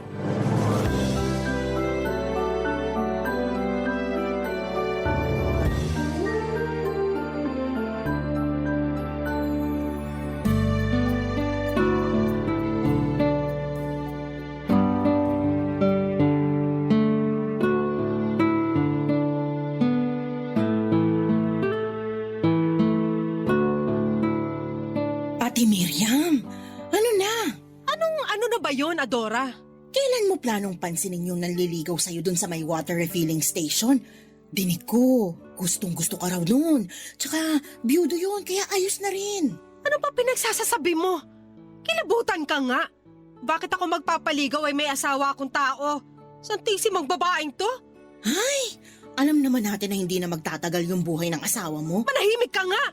Ate Miriam, ano na? Ano na ba yon, Adora? Kailan mo planong pansinin yung nanliligaw sa'yo dun sa may water refilling station? Dinig ko, gustong-gusto ka raw nun. Tsaka, biyudo yun, kaya ayos na rin. Ano pa pinagsasasabi mo? Kilabutan ka nga. Bakit ako magpapaligaw ay may asawa akong tao? Santisi mong babaeng to? Alam naman natin na hindi na magtatagal yung buhay ng asawa mo. Manahimik ka nga!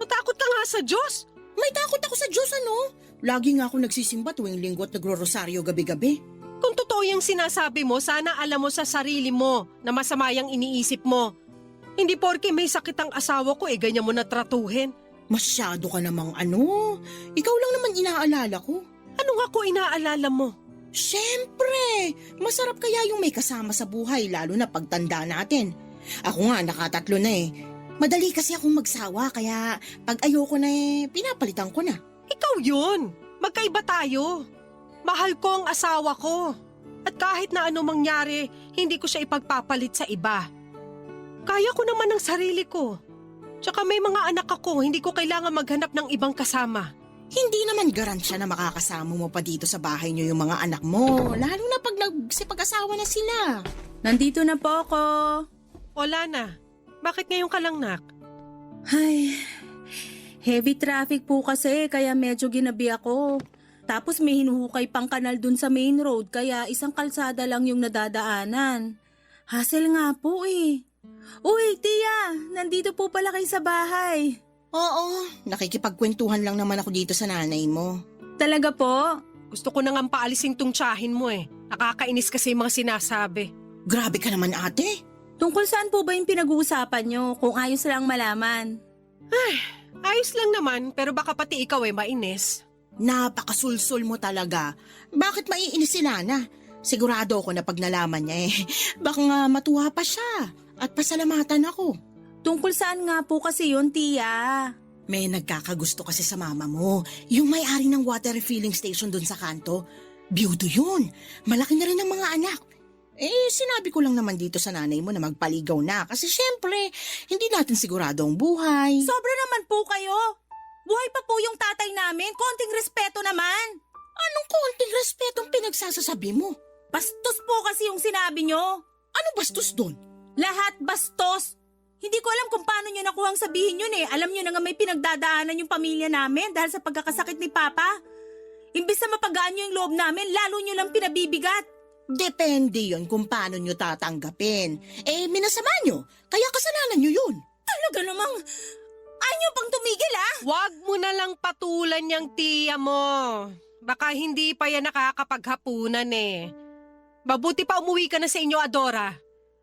Matakot ka nga sa Diyos! May takot ako sa Diyos, ano? Lagi nga ako nagsisimba tuwing linggo at nagro-rosaryo gabi-gabi. Kung totoo yung sinasabi mo, sana alam mo sa sarili mo na masama yung iniisip mo. Hindi porke may sakit ang asawa ko ganyan mo na tratuhin. Masyado ka namang ano. Ikaw lang naman inaalala ko. Ano nga ko inaalala mo? Siyempre! Masarap kaya yung may kasama sa buhay lalo na pagtanda natin. Ako nga nakatatlo na eh. Madali kasi akong magsawa kaya pag ayoko na pinapalitan ko na. Ikaw yun! Magkaiba tayo. Mahal ko ang asawa ko. At kahit na ano mangyari, hindi ko siya ipagpapalit sa iba. Kaya ko naman ang sarili ko. Tsaka may mga anak ako, hindi ko kailangan maghanap ng ibang kasama. Hindi naman garansya na makakasama mo pa dito sa bahay niyo yung mga anak mo, lalo na pag nagsipag-asawa na sila. Nandito na po ako. Wala na. Bakit ngayon ka lang, nak? Ay, heavy traffic po kasi kaya medyo ginabi ako. Tapos may hinuhukay pang kanal dun sa main road kaya isang kalsada lang yung nadadaanan. Hassle nga po eh. Uy, Tia, nandito po pala kayo sa bahay. Oo, nakikipagkwentuhan lang naman ako dito sa nanay mo. Talaga po? Gusto ko nang paalisin tong tsahin mo eh. Nakakainis kasi yung mga sinasabi. Grabe ka naman ate. Tungkol saan po ba yung pinag-uusapan nyo kung ayos lang malaman? Ayos lang naman, pero baka pati ikaw mainis. Napakasulsul mo talaga. Bakit maiinis si Nana? Sigurado ako na pag nalaman niya baka nga matuwa pa siya at pasalamatan ako. Tungkol saan nga po kasi yun, Tia? May nagkakagusto kasi sa mama mo. Yung may-ari ng water refilling station dun sa kanto. Biyudo yun. Malaki na rin ang mga anak. Sinabi ko lang naman dito sa nanay mo na magpaligaw na kasi syempre, hindi natin sigurado ang buhay. Sobra naman po kayo. Buhay pa po yung tatay namin. Konting respeto naman. Anong konting respetong pinagsasasabi mo? Bastos po kasi yung sinabi nyo. Ano bastos dun? Lahat bastos. Hindi ko alam kung paano nyo nakuhang sabihin yun eh. Alam nyo na nga may pinagdadaanan yung pamilya namin dahil sa pagkakasakit ni Papa. Imbis na mapagaan nyo yung loob namin, lalo nyo lang pinabibigat. Depende yon kung paano nyo tatanggapin. Minasama nyo. Kaya kasalanan nyo yun. Talaga namang, ayaw pang tumigil ah. Huwag mo na lang patulan yung tiya mo. Baka hindi pa yan nakakapaghapunan eh. Mabuti pa umuwi ka na sa inyo, Adora.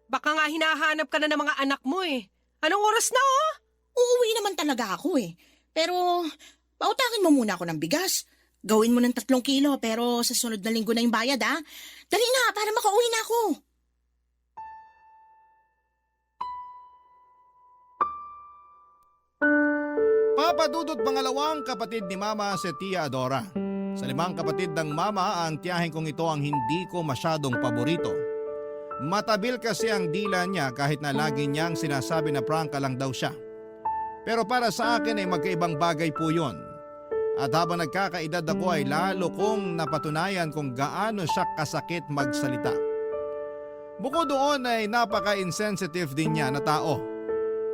Baka nga hinahanap ka na ng mga anak mo eh. Anong oras na oh? Uuwi naman talaga ako Pero, pautakin mo muna ako ng bigas. Gawin mo ng 3 kilo pero sa sunod na linggo na yung bayad Dali na para makauwi na ako. Papadudot pangalawang kapatid ni Mama si Tia Adora. Sa 5 kapatid ng Mama, ang tiyahin kong ito ang hindi ko masyadong paborito. Matabil kasi ang dila niya kahit na lagi niyang sinasabi na prangka lang daw siya. Pero para sa akin ay magkaibang bagay po yon. At habang nagkakaedad ako ay lalo kong napatunayan kung gaano siya kasakit magsalita. Bukod doon ay napaka-insensitive din niya na tao.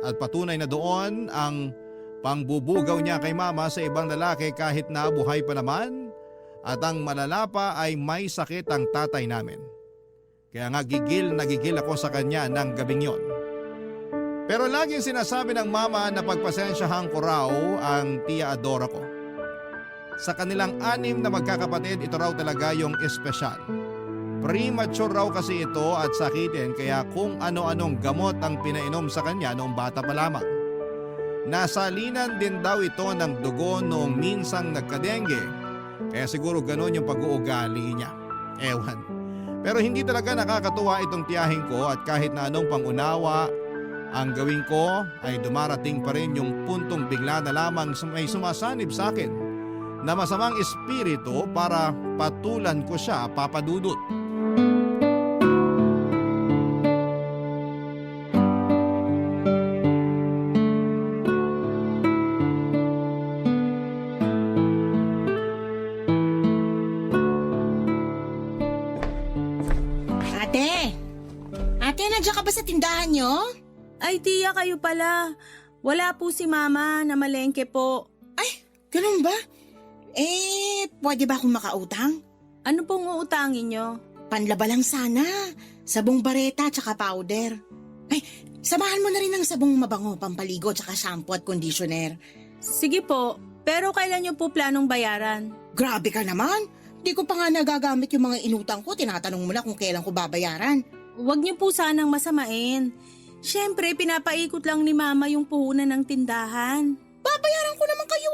At patunay na doon ang pangbubugaw niya kay Mama sa ibang lalaki kahit na buhay pa naman. At ang malala pa ay may sakit ang tatay namin. Kaya nga gigil na gigil ako sa kanya ng gabing yon. Pero laging sinasabi ng Mama na pagpasensyahan ko raw ang Tia Adora ko. Sa kanilang 6 na magkakapatid, ito raw talaga yung espesyal. Premature raw kasi ito at sakitin kaya kung ano-anong gamot ang pinainom sa kanya noong bata pa lamang. Nasalinan din daw ito ng dugo noong minsang nagkadengge. Kaya siguro ganun yung pag-uugali niya. Ewan. Pero hindi talaga nakakatuwa itong tiyahin ko at kahit na anong pangunawa ang gawin ko ay dumarating pa rin yung puntong bigla na lamang may sumasanib sa akin na masamang espiritu para patulan ko siya, papadudot. Ate, nandiyan ka ba sa tindahan nyo? Ay, tiya, kayo pala. Wala po si Mama, namalengke po. Ay, ganun ba? Pwede ba akong makautang? Ano pong uutangin nyo? Panlaba lang sana. Sabong bareta tsaka powder. Ay, samahan mo na rin ng sabong mabango, pampaligo tsaka shampoo at conditioner. Sige po, pero kailan nyo po planong bayaran? Grabe ka naman. Di ko pa nga nagagamit yung mga inutang ko. Tinatanong mo na kung kailan ko babayaran. Huwag nyo po sanang masamain. Siyempre, pinapaikot lang ni Mama yung puhunan ng tindahan. Babayaran ko naman kayo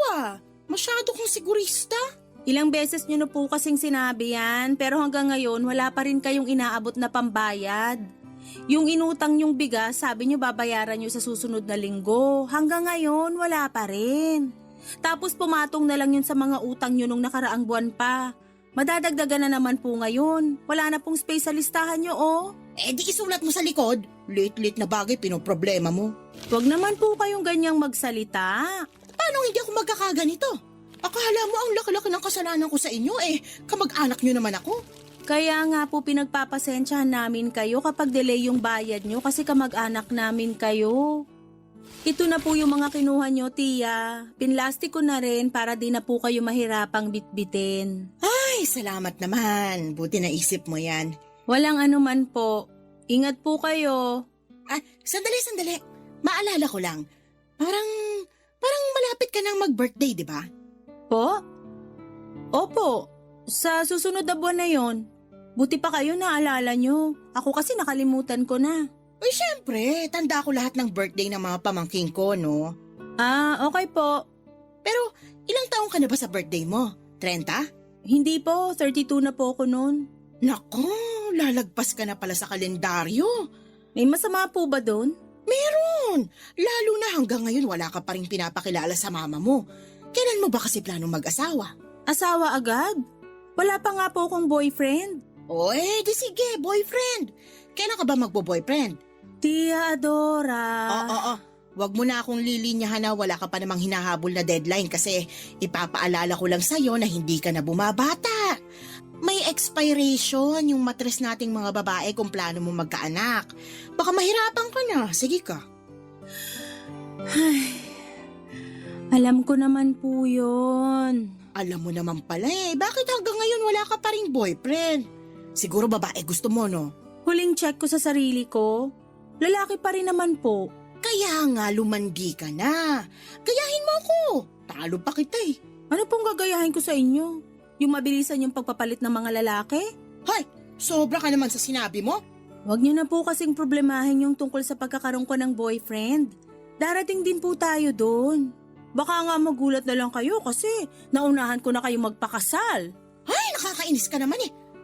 Masyado kong sigurista. Ilang beses nyo na po kasing sinabi yan, pero hanggang ngayon wala pa rin kayong inaabot na pambayad. Yung inutang nyong bigas, sabi nyo babayaran nyo sa susunod na linggo. Hanggang ngayon, wala pa rin. Tapos pumatong na lang yun sa mga utang nyo nung nakaraang buwan pa. Madadagdagan na naman po ngayon. Wala na pong space sa listahan nyo, oh. Di isulat mo sa likod. Late-late na bagay pinoproblema mo. Huwag naman po kayong ganyang magsalita. Paano hindi ako magkakaganito? Akala mo ang laki-laki ng kasalanan ko sa inyo kamag-anak nyo naman ako. Kaya nga po pinagpapasensyahan namin kayo kapag delay yung bayad nyo kasi kamag-anak namin kayo. Ito na po yung mga kinuha nyo, tiya. Pinlastik ko na rin para di na po kayo mahirapang bitbitin. Ay, salamat naman. Buti naisip mo yan. Walang anuman po. Ingat po kayo. Sandali. Maalala ko lang. Parang malapit ka nang mag-birthday, di ba? Po? Opo. Sa susunod na buwan na yon. Buti pa kayo naalala nyo. Ako kasi nakalimutan ko na. Uy, syempre. Tanda ko lahat ng birthday ng mga pamangking ko, no? Okay po. Pero, ilang taong ka na ba sa birthday mo? 30? Hindi po. 32 na po ako noon. Nako, lalagpas ka na pala sa kalendaryo. May masama po ba doon? Meron! Lalo na hanggang ngayon wala ka pa rin pinapakilala sa mama mo. Kailan mo ba kasi planong mag-asawa? Asawa agad? Wala pa nga po akong boyfriend. Di sige, boyfriend. Kailan ka ba magbo-boyfriend? Tia Adora. Wag mo na akong lilinyahan na wala ka pa namang hinahabol na deadline kasi ipapaalala ko lang sa'yo na hindi ka na bumabata. May expiration yung matres nating mga babae kung plano mo magkaanak. Baka mahirapan ka na. Sige ka. Alam ko naman po yun. Alam mo naman pala bakit hanggang ngayon wala ka pa ring boyfriend? Siguro babae gusto mo, no? Huling check ko sa sarili ko, lalaki pa rin naman po. Kaya nga lumandi ka na. Gayahin mo ako. Talo pa kita Ano pong gagayahin ko sa inyo? Yung mabilisan yung pagpapalit ng mga lalaki? Hay, sobra ka naman sa sinabi mo. Huwag niyo na po kasing problemahin yung tungkol sa pagkakaroon ko ng boyfriend. Darating din po tayo doon. Baka nga magulat na lang kayo kasi naunahan ko na kayo magpakasal. Ay, nakakainis ka naman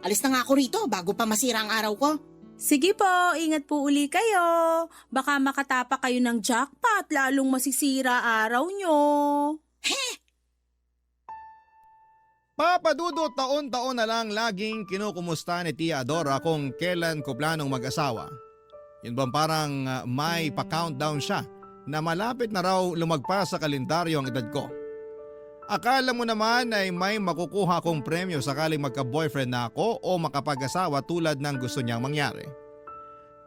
Alis na nga ako rito bago pa masira ang araw ko. Sige po, ingat po uli kayo. Baka makatapa kayo ng jackpot, lalong masisira araw nyo. Papadudot, taon-taon na lang laging kinukumusta ni Tia Adora kung kailan ko planong mag-asawa. Yun bang parang may pa-countdown siya na malapit na raw lumagpas sa kalendaryo ang edad ko. Akala mo naman ay may makukuha kong premyo sakaling magka-boyfriend na ako o makapag-asawa tulad ng gusto niyang mangyari.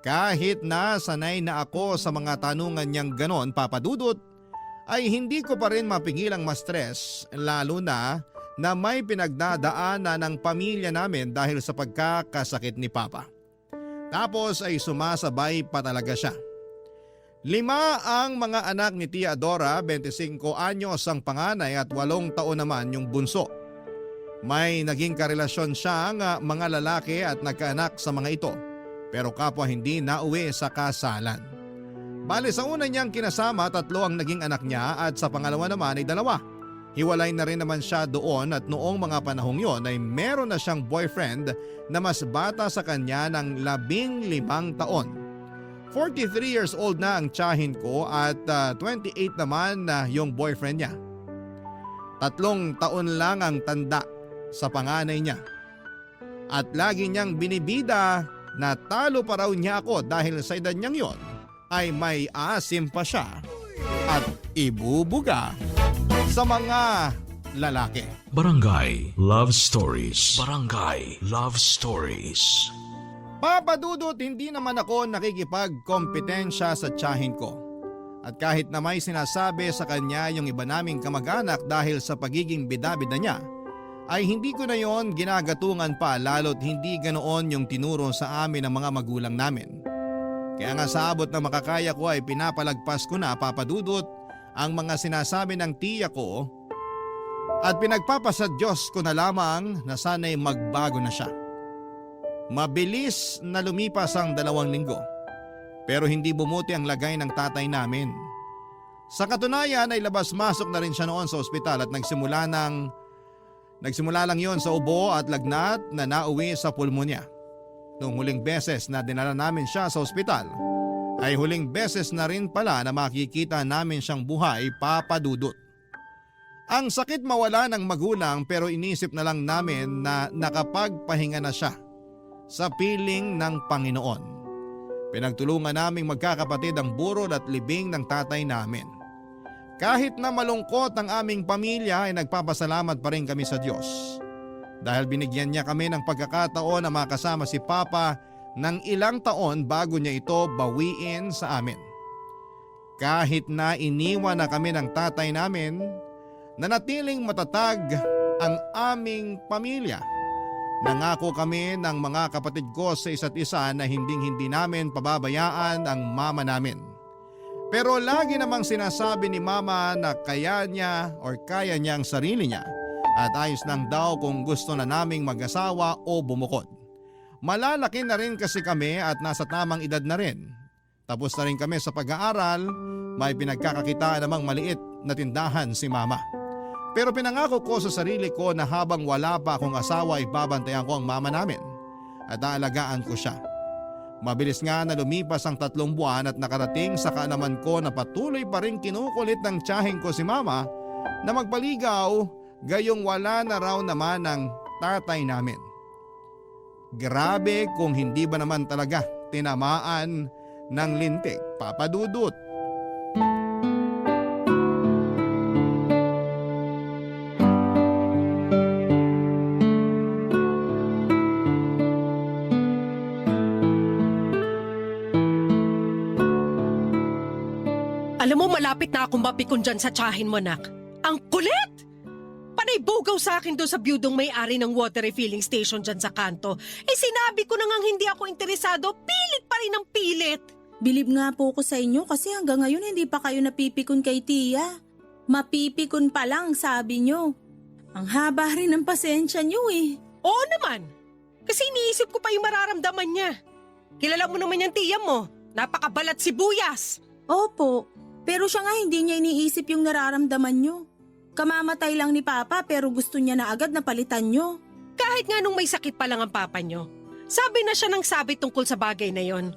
Kahit na sanay na ako sa mga tanungan niyang ganon, Papadudot, ay hindi ko pa rin mapigilang ma-stress lalo na may pinagdadaanan ng pamilya namin dahil sa pagkakasakit ni Papa. Tapos ay sumasabay pa talaga siya. 5 ang mga anak ni Tia Adora, 25 anyos ang panganay at 8 taon naman yung bunso. May naging karelasyon siyang mga lalaki at nagkaanak sa mga ito, pero kapwa hindi nauwi sa kasalan. Bale sa una niyang kinasama, 3 ang naging anak niya at sa pangalawa naman ay 2. Hiwalay na rin naman siya doon at noong mga panahong yon ay meron na siyang boyfriend na mas bata sa kanya ng 15 taon. 43 years old na ang tiyahin ko at 28 naman na yung boyfriend niya. 3 taon lang ang tanda sa panganay niya. At lagi niyang binibida na talo pa raw niya ako dahil sa edad niyang yon ay may asim pa siya at ibubuga sa mga lalaki. Barangay Love Stories. Barangay Love Stories. Papadudot, hindi naman ako nakikipagkompetensya sa tiyahin ko. At kahit na may sinasabi sa kanya yung iba naming kamag-anak dahil sa pagiging bida-bida niya, ay hindi ko na yon ginagatungan pa lalo't hindi ganoon yung tinuro sa amin ng mga magulang namin. Kaya nga sa abot na makakaya ko ay pinapalagpas ko na, Papadudot, ang mga sinasabi ng tiya ko at pinagpapasa Diyos ko na lamang na sana'y magbago na siya. Mabilis na lumipas ang 2 linggo pero hindi bumuti ang lagay ng tatay namin. Sa katunayan ay labas-masok na rin siya noon sa ospital at nagsimula lang yon sa ubo at lagnat na nauwi sa pulmonya. Noong huling beses na dinala namin siya sa ospital ay huling beses na rin pala na makikita namin siyang buhay, Papadudot. Ang sakit mawala ng magulang pero inisip na lang namin na nakapagpahinga na siya sa piling ng Panginoon. Pinagtulungan naming magkakapatid ang burol at libing ng tatay namin. Kahit na malungkot ang aming pamilya ay nagpapasalamat pa rin kami sa Diyos. Dahil binigyan niya kami ng pagkakataon na makasama si Papa ng ilang taon bago niya ito bawiin sa amin. Kahit na iniwan na kami ng tatay namin, nanatiling matatag ang aming pamilya. Nangako kami ng mga kapatid ko sa isa't isa na hindi namin pababayaan ang mama namin. Pero lagi namang sinasabi ni mama na kaya niya ang sarili niya at ayos lang daw kung gusto na naming mag-asawa o bumukod. Malalaki na rin kasi kami at nasa tamang edad na rin. Tapos na rin kami sa pag-aaral, may pinagkakakitaan namang maliit na tindahan si mama. Pero pinangako ko sa sarili ko na habang wala pa akong asawa ay babantayan ko ang mama namin at aalagaan ko siya. Mabilis nga na lumipas ang 3 buwan at nakarating sa kaalaman ko na patuloy pa rin kinukulit ng tiyahin ko si mama na magpaligaw gayong wala na raw naman ang tatay namin. Grabe kung hindi ba naman talaga tinamaan ng lintik, Papadudot. Alam mo, malapit na akong mapikon dyan sa tiyahin mo, nak. Ang kulit! Panay bugaw sa akin doon sa biyudong may-ari ng water refilling station dyan sa kanto. Sinabi ko na ngang hindi ako interesado, pilit pa rin ang pilit. Bilib nga po ko sa inyo kasi hanggang ngayon hindi pa kayo napipikon kay Tia. Mapipikon pa lang, sabi nyo. Ang haba rin ng pasensya nyo eh. Oo naman, kasi iniisip ko pa yung mararamdaman niya. Kilala mo naman yung tiya mo, napakabalat sibuyas. Opo, pero siya nga hindi niya iniisip yung nararamdaman nyo. Kamamatay lang ni Papa pero gusto niya na agad na palitan nyo. Kahit nga nung may sakit pa lang ang papa nyo, Sabi na siya ng sabi tungkol sa bagay na yon.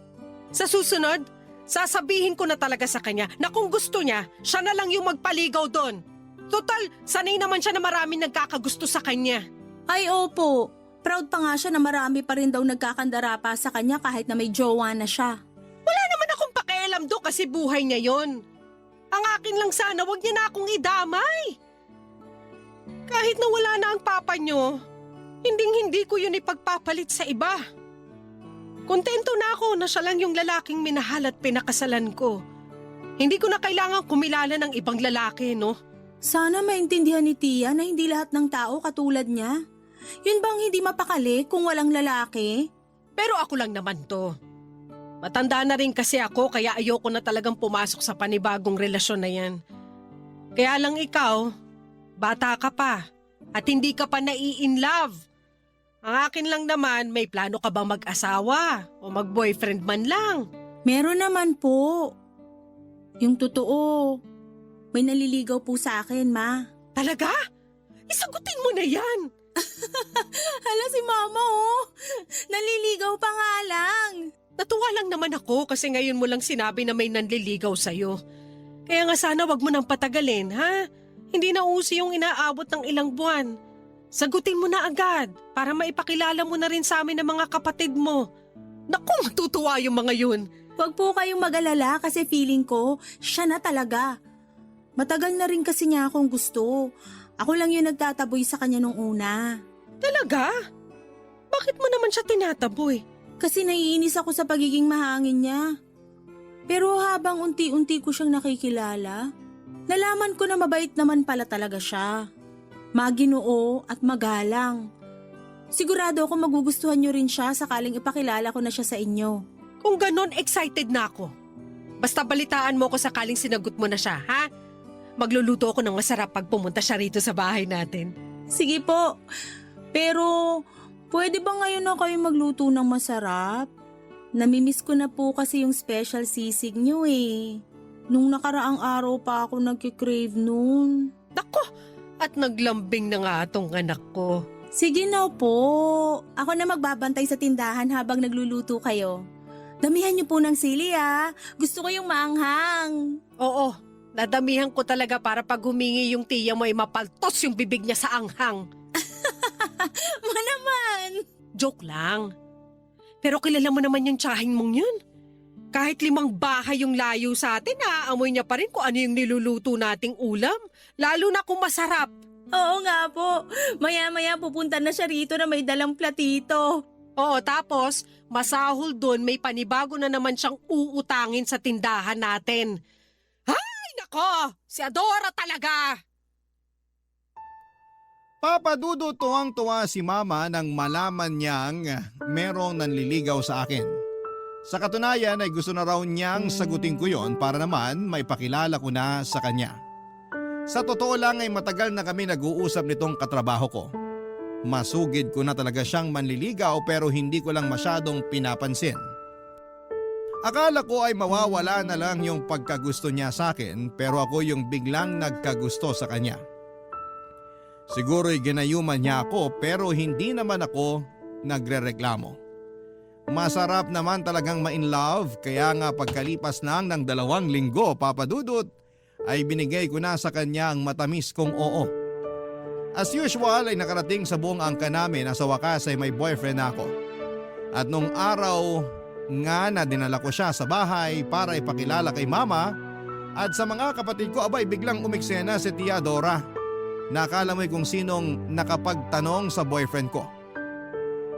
Sa susunod, sasabihin ko na talaga sa kanya na kung gusto niya, siya na lang yung magpaligaw doon. Total, sanay naman siya na maraming nagkakagusto sa kanya. Ay opo, proud pa nga siya na marami pa rin daw nagkakandara pa sa kanya kahit na may jowa na siya. Wala naman akong pakialam do kasi buhay niya yon. Ang akin lang sana, wag niya na akong idamay. Kahit na wala na ang papa niyo, hindi ko yun ipagpapalit sa iba. Kontento na ako na siya lang yung lalaking minahal at pinakasalan ko. Hindi ko na kailangan kumilala ng ibang lalaki, no? Sana maintindihan ni Tia na hindi lahat ng tao katulad niya. Yun bang hindi mapakali kung walang lalaki? Pero ako lang naman to. Matanda na rin kasi ako kaya ayoko na talagang pumasok sa panibagong relasyon na yan. Kaya lang ikaw, bata ka pa at hindi ka pa nai-in-love. Ang akin lang naman, may plano ka bang mag-asawa o mag-boyfriend man lang? Meron naman po. Yung totoo, may naliligaw po sa akin, Ma. Talaga? Isagutin mo na yan. Hala si Mama, oh. Naliligaw pa nga lang. Natuwa lang naman ako kasi ngayon mo lang sinabi na may nanliligaw sa'yo. Kaya nga sana wag mo nang patagalin, ha? Hindi na uso yung inaabot ng ilang buwan. Sagutin mo na agad para maipakilala mo na rin sa amin ng mga kapatid mo. Naku, matutuwa yung mga yun. Huwag po kayong mag-alala kasi feeling ko, siya na talaga. Matagal na rin kasi niya akong gusto. Ako lang yung nagtataboy sa kanya nung una. Talaga? Bakit mo naman siya tinataboy? Kasi naiinis ako sa pagiging mahangin niya. Pero habang unti-unti ko siyang nakikilala, nalaman ko na mabait naman pala talaga siya. Maginoo at magalang. Sigurado ako magugustuhan niyo rin siya sakaling ipakilala ko na siya sa inyo. Kung ganon, excited na ako. Basta balitaan mo ko sakaling sinagot mo na siya, ha? Magluluto ako ng masarap pag pumunta siya rito sa bahay natin. Sige po. Pero pwede ba ngayon na kayo magluto ng masarap? Namimiss ko na po kasi yung special sisig niyo eh. Nung nakaraang araw pa ako nagkikrave nun. Nako, at naglambing na nga atong anak ko. Sige na po. Ako na magbabantay sa tindahan habang nagluluto kayo. Damihan niyo po ng sili ah. Gusto ko yung maanghang. Oo, nadamihan ko talaga para pag humingi yung tiya mo ay mapaltos yung bibig niya sa anghang. Naman. Joke lang. Pero kilala mo naman yung tsahin mong yun. Kahit 5 bahay yung layo sa atin, naaamoy niya pa rin kung ano yung niluluto nating ulam. Lalo na kung masarap. Oo nga po. Maya-maya pupunta na siya rito na may dalang platito. Oo, tapos masahol doon may panibago na naman siyang uutangin sa tindahan natin. Ay, nako! Si Adora talaga! Papa Dudut, tuwang-tuwa si Mama nang malaman niyang merong nanliligaw sa akin. Sa katunayan ay gusto na raw niyang sagutin ko yon para naman maipakilala ko na sa kanya. Sa totoo lang ay matagal na kami nag-uusap nitong katrabaho ko. Masugid ko na talaga siyang manliligaw pero hindi ko lang masyadong pinapansin. Akala ko ay mawawala na lang yung pagkagusto niya sa akin pero ako yung biglang nagkagusto sa kanya. Siguro'y ginayuman niya ako pero hindi naman ako nagrereklamo. Masarap naman talagang ma-in love kaya nga pagkalipas lang ng 2 linggo, Papa Dudut, ay binigay ko na sa kanya ang matamis kong oo. As usual ay nakarating sa buong angka namin na sa wakas ay may boyfriend na ako. At nung araw nga na dinala ko siya sa bahay para ipakilala kay Mama at sa mga kapatid ko abay biglang umiksena si Tia Dora. Nakala mo'y kung sinong nakapagtanong sa boyfriend ko.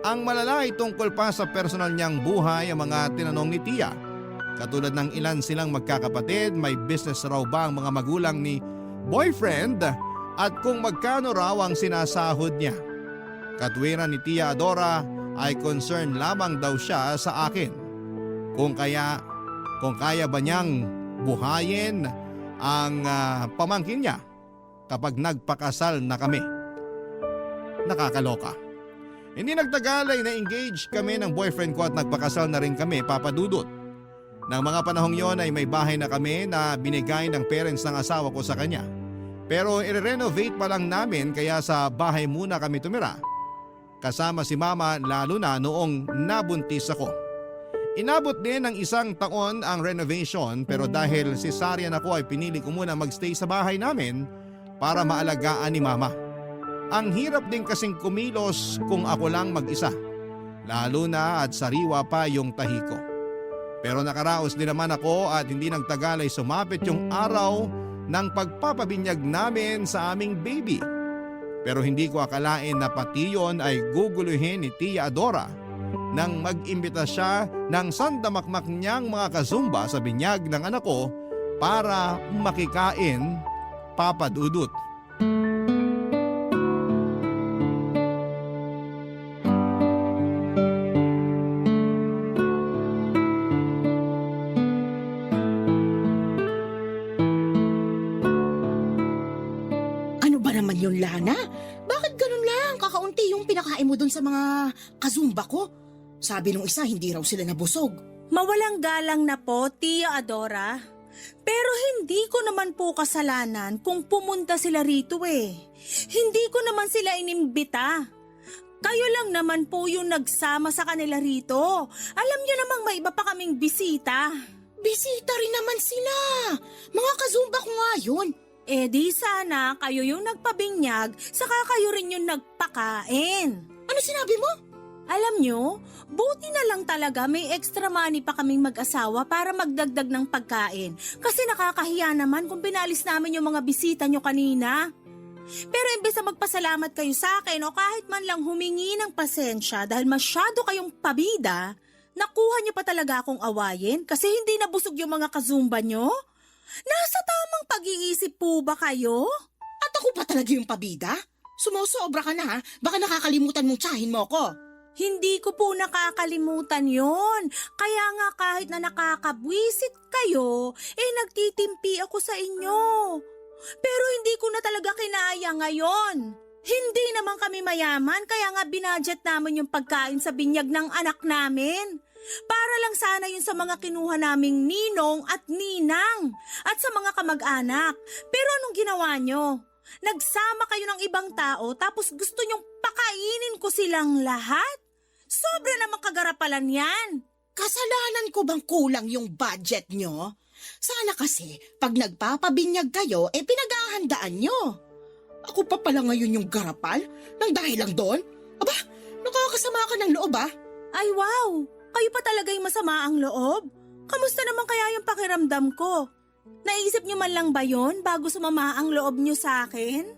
Ang malala ay tungkol pa sa personal niyang buhay ang mga tinanong ni Tia. Katulad ng ilan silang magkakapatid, may business raw ba ang mga magulang ni boyfriend at kung magkano raw ang sinasahod niya. Katwiran ni Tia Adora ay concern lamang daw siya sa akin. Kung kaya ba niyang buhayin ang pamangkin niya kapag nagpakasal na kami. Nakakaloka. Hindi nagtagal ay na-engage kami ng boyfriend ko at nagpakasal na rin kami, Papa Dudut. Nang mga panahong yon ay may bahay na kami na binigay ng parents ng asawa ko sa kanya. Pero i-renovate pa lang namin kaya sa bahay muna kami tumira. kasama si mama lalo na noong nabuntis ako. Inabot din ng 1 taon ang renovation pero dahil cesarean ako ay pinili ko muna magstay sa bahay namin para maalagaan ni mama. Ang hirap din kasing kumilos kung ako lang mag-isa, lalo na at sariwa pa yung tahi ko. Pero nakaraos din naman ako at hindi nagtagal ay sumapit yung araw ng pagpapabinyag namin sa aming baby. Pero hindi ko akalain na pati yon ay guguluhin ni Tia Adora nang mag-imbita siya ng sandamakmak niyang mga kazumba sa binyag ng anak ko para makikain, Papa Dudut. Ano ba naman yun, Lana? Bakit ganun lang? Kakaunti yung pinakain mo dun sa mga kazumba ko. Sabi nung isa, hindi raw sila nabusog. Mawalang galang na po, Tia Adora. Pero hindi ko naman po kasalanan kung pumunta sila rito eh. Hindi ko naman sila inimbita. Kayo lang naman po yung nagsama sa kanila rito. Alam niyo namang may iba pa kaming bisita. Bisita rin naman sila. Mga kazumba ko nga yun. Eh di sana kayo yung nagpabinyag, saka kayo rin yung nagpakain. Ano sinabi mo? Alam nyo, buti na lang talaga may extra money pa kaming mag-asawa para magdagdag ng pagkain. Kasi nakakahiya naman kung pinalis namin yung mga bisita nyo kanina. Pero imbes na magpasalamat kayo sa akin o kahit man lang humingi ng pasensya dahil masyado kayong pabida, nakuha nyo pa talaga akong awayin kasi hindi nabusog yung mga kazumba nyo? Nasa tamang pag-iisip po ba kayo? At ako pa talaga yung pabida? Sumusobra ka na ha? Baka nakakalimutan mong tsahin mo ko. Hindi ko po nakakalimutan yon. Kaya nga kahit na nakakabwisit kayo, nagtitimpi ako sa inyo. Pero hindi ko na talaga kinaya ngayon. Hindi naman kami mayaman kaya nga binadget namin yung pagkain sa binyag ng anak namin. Para lang sana yun sa mga kinuha naming ninong at ninang at sa mga kamag-anak. Pero anong ginawa nyo? Nagsama kayo ng ibang tao tapos gusto nyong pakainin ko silang lahat? Sobra namang kagarapalan yan. Kasalanan ko bang kulang yung budget nyo? Sana kasi pag nagpapabinyag kayo, pinaghahandaan nyo. Ako pa pala ngayon yung garapal? Nang dahil lang doon? Aba, nakakasama ka ng loob ah. Ay wow, kayo pa talaga yung masama ang loob? Kamusta naman kaya yung pakiramdam ko? Naisip nyo man lang ba yon bago sumama ang loob nyo sa akin?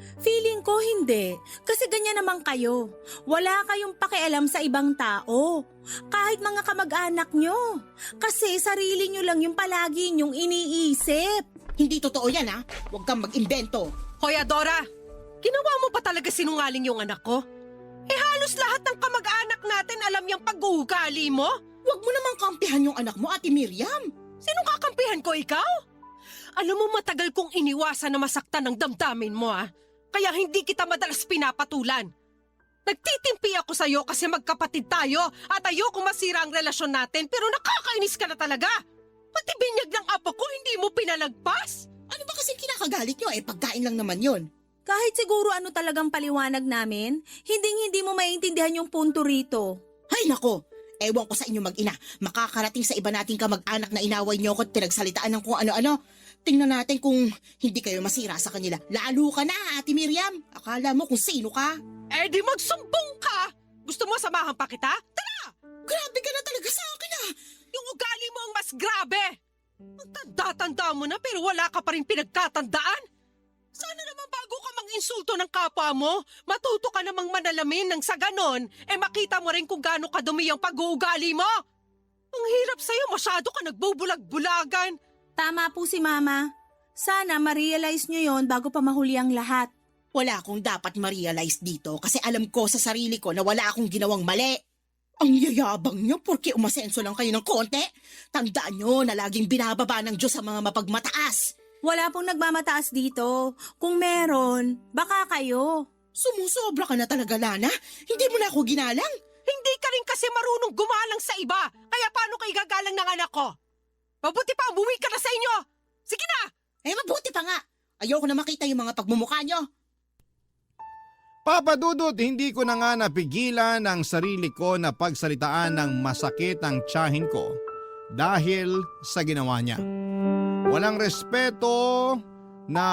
Feeling ko hindi, kasi ganyan naman kayo. Wala kayong pakialam sa ibang tao, kahit mga kamag-anak nyo. Kasi sarili nyo lang yung palagi nyong iniisip. Hindi totoo yan ha. Huwag kang mag-imbento. Hoy Adora, ginawa mo pa talaga sinungaling yung anak ko? Halos lahat ng kamag-anak natin alam yung pag-uugali mo. Huwag mo namang kampihan yung anak mo, Ate Miriam. Sinong kakampihan ko, ikaw? Alam mo matagal kong iniwasan na masaktan ng damdamin mo ah. Kaya hindi kita madalas pinapatulan. Nagtitimpi ako sa'yo kasi magkapatid tayo at ayoko masira ang relasyon natin pero nakakainis ka na talaga. Pati binyag ng apo ko hindi mo pinalagpas. Ano ba kasing kinakagalit nyo? Pagkain lang naman yun. Kahit siguro ano talagang paliwanag namin, hindi mo maintindihan yung punto rito. Hay nako, ewan ko sa inyo mag-ina. Makakarating sa iba nating kamag-anak na inaway nyo ko at pinagsalitaan ng kung ano-ano. Tingnan natin kung hindi kayo masira sa kanila. Lalo ka na, Ate Miriam. Akala mo kung sino ka. Di magsumbong ka! Gusto mo samahan pa kita? Tara! Grabe ka na talaga sa akin ah. Yung ugali mo ang mas grabe! Ang tanda-tanda mo na pero wala ka pa rin pinagkatandaan. Sana naman bago ka mang-insulto ng kapwa mo, matuto ka namang manalamin nang sa ganon, makita mo rin kung gaano kadumi ang pag-uugali mo. Ang hirap sa'yo, masyado ka nagbubulag-bulagan. Tama po si Mama. Sana ma-realize nyo yon bago pa mahuli ang lahat. Wala akong dapat ma-realize dito kasi alam ko sa sarili ko na wala akong ginawang mali. Ang yayabang nyo porque umasenso lang kayo ng konti. Tandaan nyo na laging binababa ng Diyos sa mga mapagmataas. Wala pong nagmamataas dito. Kung meron, baka kayo. Sumusobra ka na talaga, Lana. Hindi mo na ako ginalang. Hindi ka rin kasi marunong gumalang sa iba. Kaya paano ka igagalang ng anak ko? Mabuti pa, umuwi ka na sa inyo! Sige na! Mabuti pa nga. Ayoko na makita yung mga pagmumukha nyo. Papa Dudut, hindi ko na nga napigilan ang sarili ko na pagsalitaan ng masakit ang tiyahin ko dahil sa ginawa niya. Walang respeto na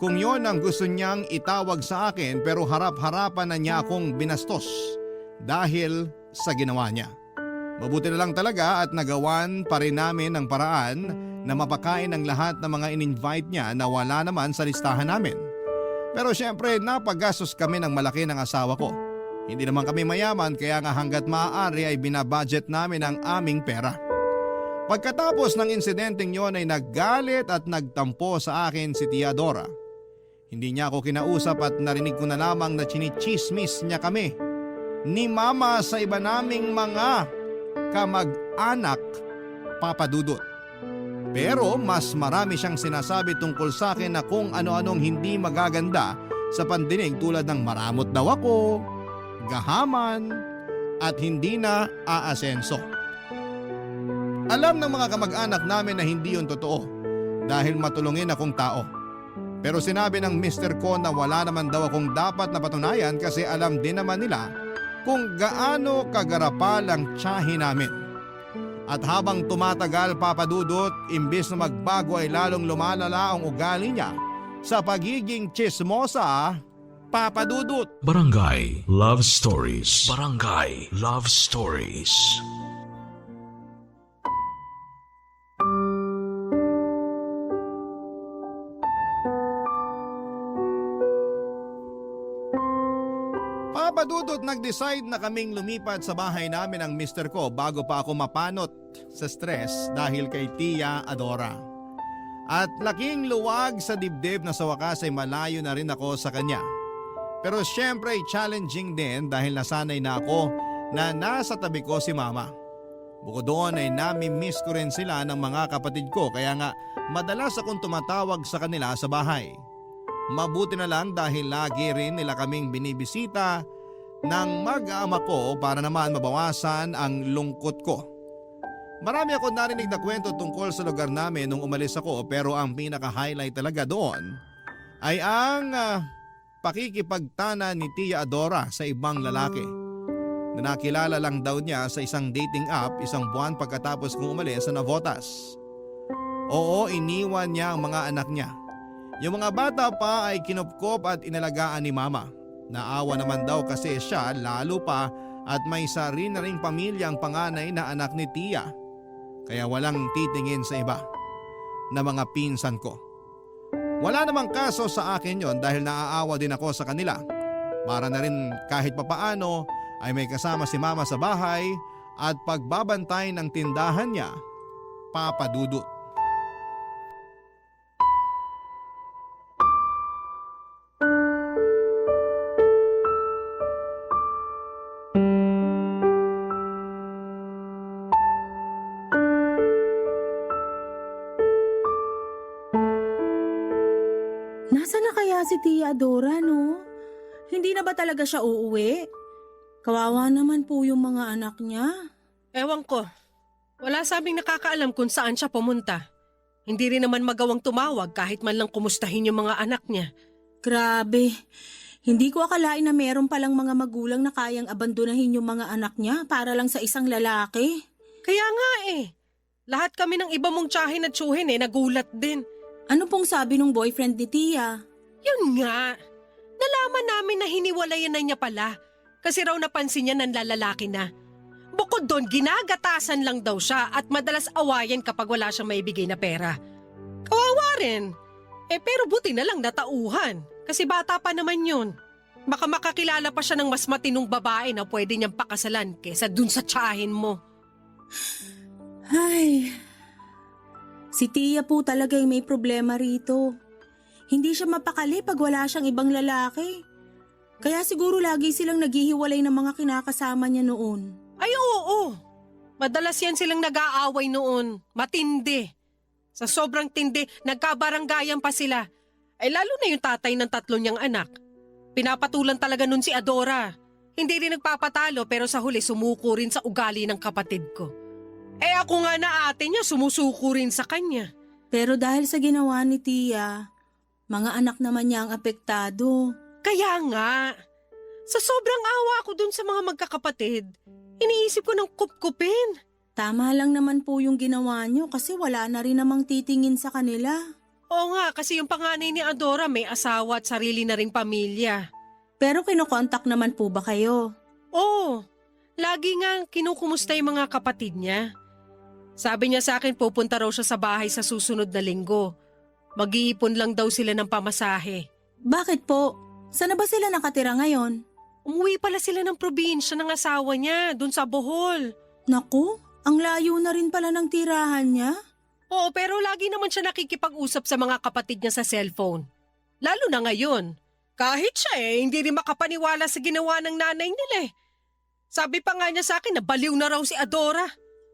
kung yon ang gusto niyang itawag sa akin, pero harap-harapan na niya akong binastos dahil sa ginawa niya. Mabuti na lang talaga at nagawan pa rin namin ang paraan na mapakain ang lahat ng mga in-invite niya na wala naman sa listahan namin. Pero syempre napagastos kami ng malaki ng asawa ko. Hindi naman kami mayaman kaya nga hanggat maaari ay binabudget namin ang aming pera. Pagkatapos ng insidenteng yon ay naggalit at nagtampo sa akin si Tia Dora. Hindi niya ako kinausap at narinig ko na lamang na chinichismis niya kami ni Mama sa iba naming mga kamag-anak, Papa Dudut. Pero mas marami siyang sinasabi tungkol sa akin na kung ano-anong hindi magaganda sa pandinig tulad ng maramot daw ako, gahaman, at hindi na aasenso. Alam ng mga kamag-anak namin na hindi yun totoo dahil matulungin akong tao. Pero sinabi ng mister ko na wala naman daw akong dapat na patunayan kasi alam din naman nila kung gaano kagarapal ang tiyahin namin. At habang tumatagal, Papa Dudut, imbis na magbago ay lalong lumalala ang ugali niya sa pagiging tsismosa, Papa Dudut. Barangay Love Stories. Barangay Love Stories. Papa Dudut, nag-decide na kaming lumipat sa bahay namin ang mister ko bago pa ako mapanot sa stress dahil kay Tia Adora. At laking luwag sa dibdib na sa wakas ay malayo na rin ako sa kanya. Pero syempre challenging din dahil nasanay na ako na nasa tabi ko si Mama. Bukod doon ay nami-miss ko rin sila ng mga kapatid ko kaya nga madalas akong tumatawag sa kanila sa bahay. Mabuti na lang dahil lagi rin nila kaming binibisita ng mag-aama ko para naman mabawasan ang lungkot ko. Marami ako narinig na kwento tungkol sa lugar namin nung umalis ako pero ang pinaka-highlight talaga doon ay ang pakikipagtana ni Tia Adora sa ibang lalaki. Na nakilala lang daw niya sa isang dating app isang buwan pagkatapos kong umalis sa Navotas. Oo, iniwan niya ang mga anak niya. Yung mga bata pa ay kinupkop at inalagaan ni Mama. Naawa naman daw kasi siya lalo pa at may sarili na ring pamilya ang panganay na anak ni Tia. Kaya walang titingin sa iba na mga pinsan ko. Wala namang kaso sa akin yon dahil naaawa din ako sa kanila. Para na rin kahit papaano ay may kasama si Mama sa bahay at pagbabantay ng tindahan niya, Papa Dudut. Nasaan na kaya si Tia Adora, no? Hindi na ba talaga siya uuwi? Kawawa naman po yung mga anak niya. Ewan ko. Wala sabing nakakaalam kung saan siya pumunta. Hindi rin naman magawang tumawag kahit man lang kumustahin yung mga anak niya. Grabe. Hindi ko akalain na meron palang mga magulang na kayang abandonahin yung mga anak niya para lang sa isang lalaki. Kaya nga eh. Lahat kami ng iba mong tiyahin at tsuhin nagulat din. Ano pong sabi ng boyfriend ni Tia? Yun nga. Nalaman namin na hiniwalayan na niya pala. Kasi raw napansin niya ng lalaki na. Bukod doon, ginagatasan lang daw siya at madalas awayan kapag wala siyang maibigay na pera. Kawawa rin. Pero buti na lang natauhan. Kasi bata pa naman yun. Baka makakilala pa siya ng mas matinong babae na pwede niyang pakasalan kesa dun sa tiyahin mo. Ay, si Tia po talaga yung may problema rito. Hindi siya mapakali pag wala siyang ibang lalaki. Kaya siguro lagi silang naghihiwalay ng mga kinakasama niya noon. Ay oo. Madalas yan silang nag-aaway noon. Matindi. Sa sobrang tindi, nagkabaranggayan pa sila. Ay lalo na yung tatay ng 3 niyang anak. Pinapatulan talaga nun si Adora. Hindi rin nagpapatalo pero sa huli sumuko rin sa ugali ng kapatid ko. Ako nga na ate niya sumusuko rin sa kanya. Pero dahil sa ginawa ni Tia, mga anak naman niya ang apektado. Kaya nga, sa sobrang awa ko dun sa mga magkakapatid, iniisip ko ng kupkupin. Tama lang naman po yung ginawa nyo kasi wala na rin namang titingin sa kanila. Oo nga, kasi yung panganay ni Adora may asawa at sarili na ring pamilya. Pero kinokontak naman po ba kayo? Oo, lagi nga kinukumusta yung mga kapatid niya. Sabi niya sa akin pupunta raw siya sa bahay sa susunod na linggo. Mag-iipon lang daw sila ng pamasahe. Bakit po? Saan na ba sila nakatira ngayon? Umuwi pala sila ng probinsya ng asawa niya, dun sa Bohol. Naku, ang layo na rin pala ng tirahan niya. Oo, pero lagi naman siya nakikipag-usap sa mga kapatid niya sa cellphone. Lalo na ngayon. Kahit siya hindi rin makapaniwala sa ginawa ng nanay nila eh. Sabi pa nga niya sa akin na baliw na raw si Adora.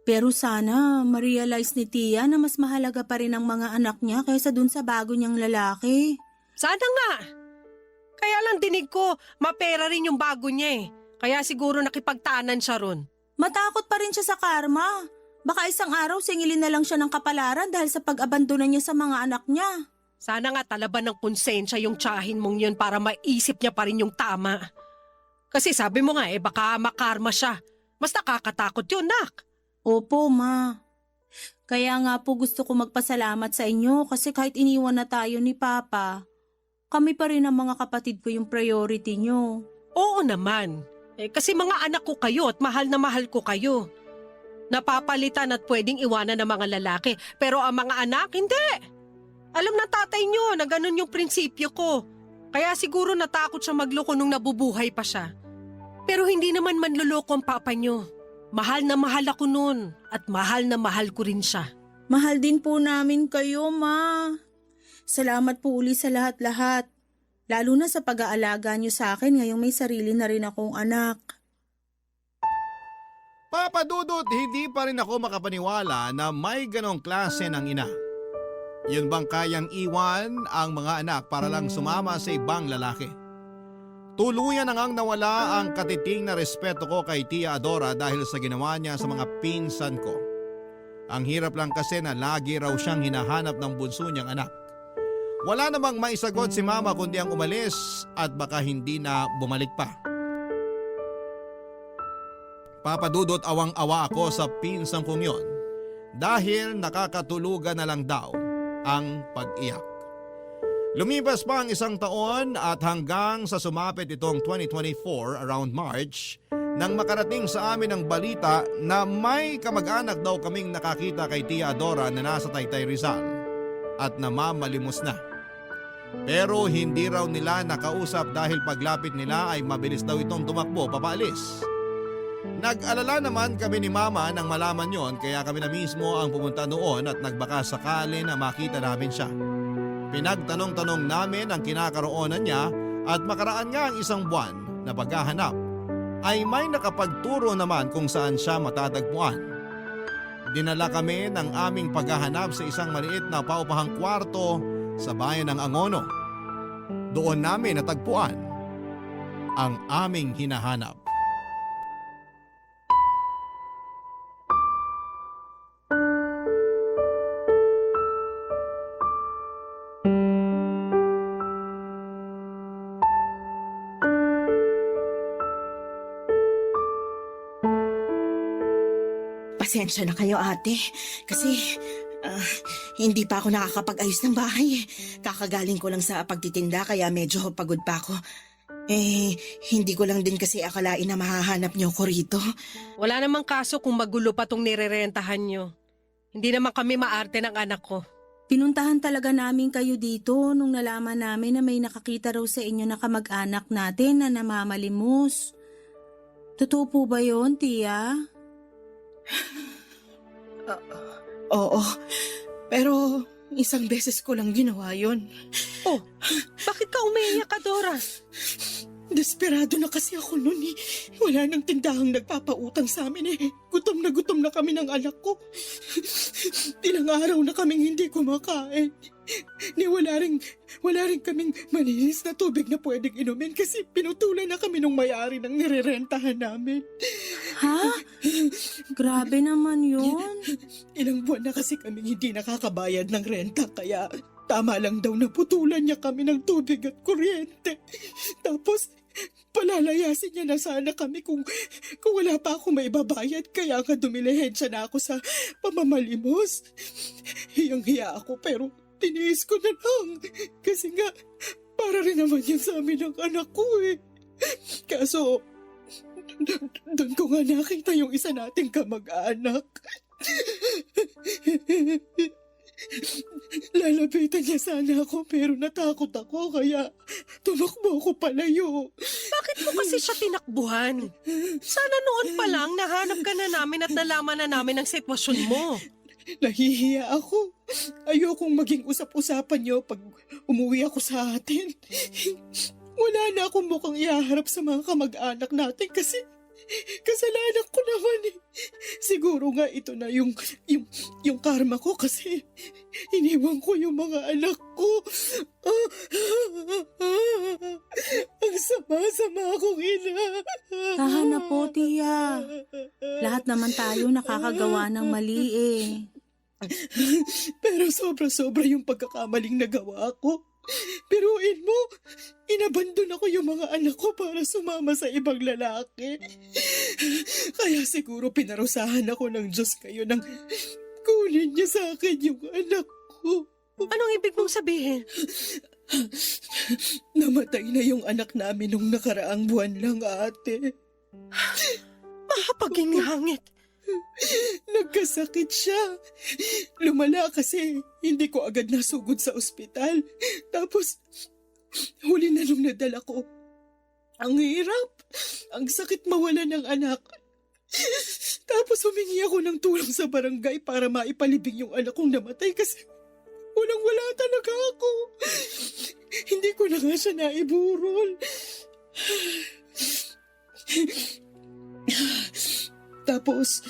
Pero sana ma-realize ni Tia na mas mahalaga pa rin ang mga anak niya kaysa dun sa bago niyang lalaki. Sana nga. Kaya lang dinig ko, mapera rin yung bago niya eh. Kaya siguro nakipagtanan siya ron. Matakot pa rin siya sa karma. Baka isang araw singilin na lang siya ng kapalaran dahil sa pag-abandona niya sa mga anak niya. Sana nga talaban ng konsensya yung tsahin mong yun para maisip niya pa rin yung tama. Kasi sabi mo nga baka makarma siya. Mas nakakatakot yun, nak. Opo, ma. Kaya nga po gusto ko magpasalamat sa inyo kasi kahit iniwan na tayo ni Papa, kami pa rin ang mga kapatid ko yung priority nyo. Oo naman. Kasi mga anak ko kayo at mahal na mahal ko kayo. Napapalitan at pwedeng iwanan ng mga lalaki. Pero ang mga anak, hindi. Alam na tatay nyo na ganun yung prinsipyo ko. Kaya siguro natakot siya magloko nung nabubuhay pa siya. Pero hindi naman manloloko ang papa nyo. Mahal na mahal ako nun at mahal na mahal ko rin siya. Mahal din po namin kayo, ma. Salamat po uli sa lahat-lahat. Lalo na sa pag-aalaga nyo sa akin ngayong may sarili na rin akong anak. Papa Dudut, hindi pa rin ako makapaniwala na may ganong klase ng ina. Yun bang kayang iwan ang mga anak para lang sumama sa ibang lalaki? Tuluyan na ngang nawala ang katiting na respeto ko kay Tia Adora dahil sa ginawa niya sa mga pinsan ko. Ang hirap lang kasi na lagi raw siyang hinahanap ng bunso niyang anak. Wala namang maisagot si mama kundi ang umalis at baka hindi na bumalik pa. Papadudot awang-awa ako sa pinsang kong yon dahil nakakatulugan na lang daw ang pag-iyak. Lumipas pa ang isang taon at hanggang sa sumapit itong 2024 around March nang makarating sa amin ang balita na may kamag-anak daw kaming nakakita kay Tia Adora na nasa Taytay Rizal at namamalimos na. Pero hindi raw nila nakausap dahil paglapit nila ay mabilis daw itong tumakbo papaalis. Nag-alala naman kami ni Mama nang malaman yon kaya kami na mismo ang pumunta noon at nagbaka sakali na makita namin siya. Pinagtanong-tanong namin ang kinakaroonan niya at makaraan nga ang isang buwan na paghahanap ay may nakapagturo naman kung saan siya matatagpuan. Dinala kami ng aming paghahanap sa isang maliit na paupahang kwarto sa bayan ng Angono. Doon namin natagpuan ang aming hinahanap. Pasensya na kayo ate, kasi hindi pa ako nakakapag-ayos ng bahay. Kakagaling ko lang sa pagtitinda kaya medyo pagod pa ako. Hindi ko lang din kasi akalain na mahahanap niyo ko rito. Wala namang kaso kung magulo pa tong nirerentahan nyo. Hindi naman kami maarte ng anak ko. Pinuntahan talaga namin kayo dito nung nalaman namin na may nakakita raw sa inyo na kamag-anak natin na namamalimos. Totoo po ba yun, Tia? Oo, pero isang beses ko lang ginawa yon. Oh, bakit ka umiiyak, Adora? Desperado na kasi ako noon eh. Wala nang tindahang nagpapautang sa amin eh. Gutom na kami ng anak ko. Ilang araw na kaming hindi kumakain. Wala rin kaming malinis na tubig na pwedeng inumin kasi pinutulan na kami nung may-ari ng nirerentahan namin. Ha? Grabe naman yun. Ilang buwan na kasi kaming hindi nakakabayad ng renta kaya Tama lang daw naputulan niya kami ng tubig at kuryente. Tapos, palalayasin niya na sana kami kung wala pa ako maibabayad. Kaya nga dumilihensya na ako sa pamamalimos. Hiyang-hiya ako pero tiniis ko na lang. Kasi nga, para rin naman yan sa amin ng anak ko eh. Kaso, doon ko nga nakita yung isa nating kamag-anak. Lalapitan niya sana ako pero natakot ako kaya tumakbo ako palayo. Bakit mo kasi siya tinakbuhan? Sana noon pa lang nahanap ka na namin at nalaman na namin ang sitwasyon mo. Nahihiya ako. Ayokong maging usap-usapan niyo pag umuwi ako sa atin. Wala na akong mukhang ihaharap sa mga kamag-anak natin kasi kasalanan ko naman eh. Siguro nga ito na yung karma ko kasi iniwan ko yung mga anak ko. Ang sama-sama akong ina. Tahan na po, Tia. Lahat naman tayo nakakagawa ng mali eh. Pero sobra-sobra yung pagkakamaling nagawa ko. Piruin mo, inabandon ako yung mga anak ko para sumama sa ibang lalaki. Kaya siguro pinarusahan ako ng Diyos kayo nang kunin niya sa akin yung anak ko. Anong ibig mong sabihin? Namatay na yung anak namin nung nakaraang buwan lang, ate. Mahapaginghangit. Nagkasakit siya. Lumala kasi hindi ko agad nasugod sa ospital. Tapos, huli na nung nadala ko. Ang hirap. Ang sakit mawala ng anak. Tapos humingi ako ng tulong sa barangay para maipalibing yung anak kong namatay kasi walang-wala talaga ako. Hindi ko na nga siya naiburol. Tapos,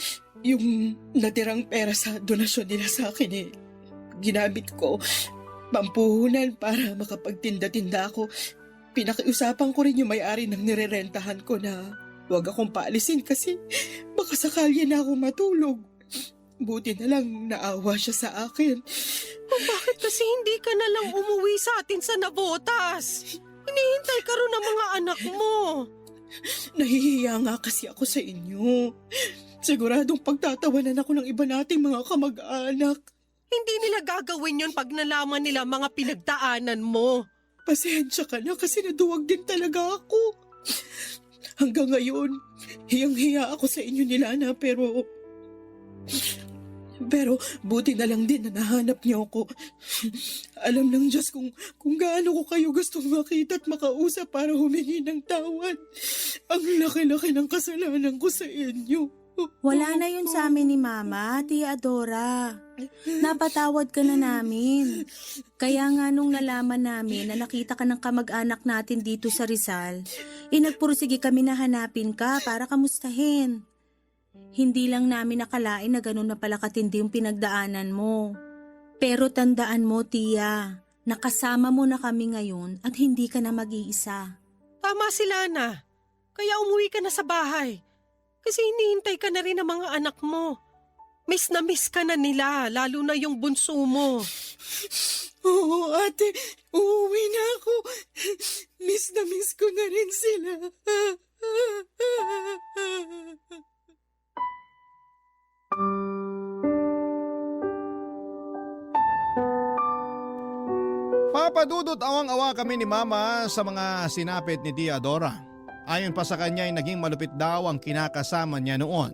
yung natirang pera sa donasyon nila sa akin ginamit ko pampuhunan para makapagtinda-tinda ako. Pinakiusapan ko rin yung may-ari ng nirerentahan ko na huwag akong paalisin kasi baka sakali na ako matulog. Buti na lang naawa siya sa akin. Bakit kasi hindi ka na lang umuwi sa atin sa Navotas? Hinihintay ka rin ng mga anak mo. Nahihiya nga kasi ako sa inyo. Siguradong pagtatawanan ako ng iba nating mga kamag-anak. Hindi nila gagawin yon pag nalaman nila mga pinagdaanan mo. Pasensya ka na kasi naduwag din talaga ako. Hanggang ngayon, hiyang-hiya ako sa inyo ni Lana pero buti na lang din na nahanap niyo ako. Alam ng Diyos kung gaano ko kayo gustong makita at makausap para humingi ng tawad. Ang laki-laki ng kasalanan ko sa inyo. Wala na yun sa amin ni Mama, Tia Adora. Napatawad ka na namin. Kaya nga nung nalaman namin na nakita ka ng kamag-anak natin dito sa Rizal, nagpursige kami na hanapin ka para kamustahin. Hindi lang namin nakalain na ganun na pala katindi yung pinagdaanan mo. Pero tandaan mo, Tia, nakasama mo na kami ngayon at hindi ka na mag-iisa. Tama si Lana. Kaya umuwi ka na sa bahay. Kasi hinihintay ka na rin ng mga anak mo. Miss na miss ka na nila, lalo na yung bunso mo. Oo, ate. Uuwi na ako. Miss na miss ko na rin sila. Papadudot awang-awa kami ni Mama sa mga sinapit ni Tia Dora. Ayon pa sa kanya ay naging malupit daw ang kinakasama niya noon.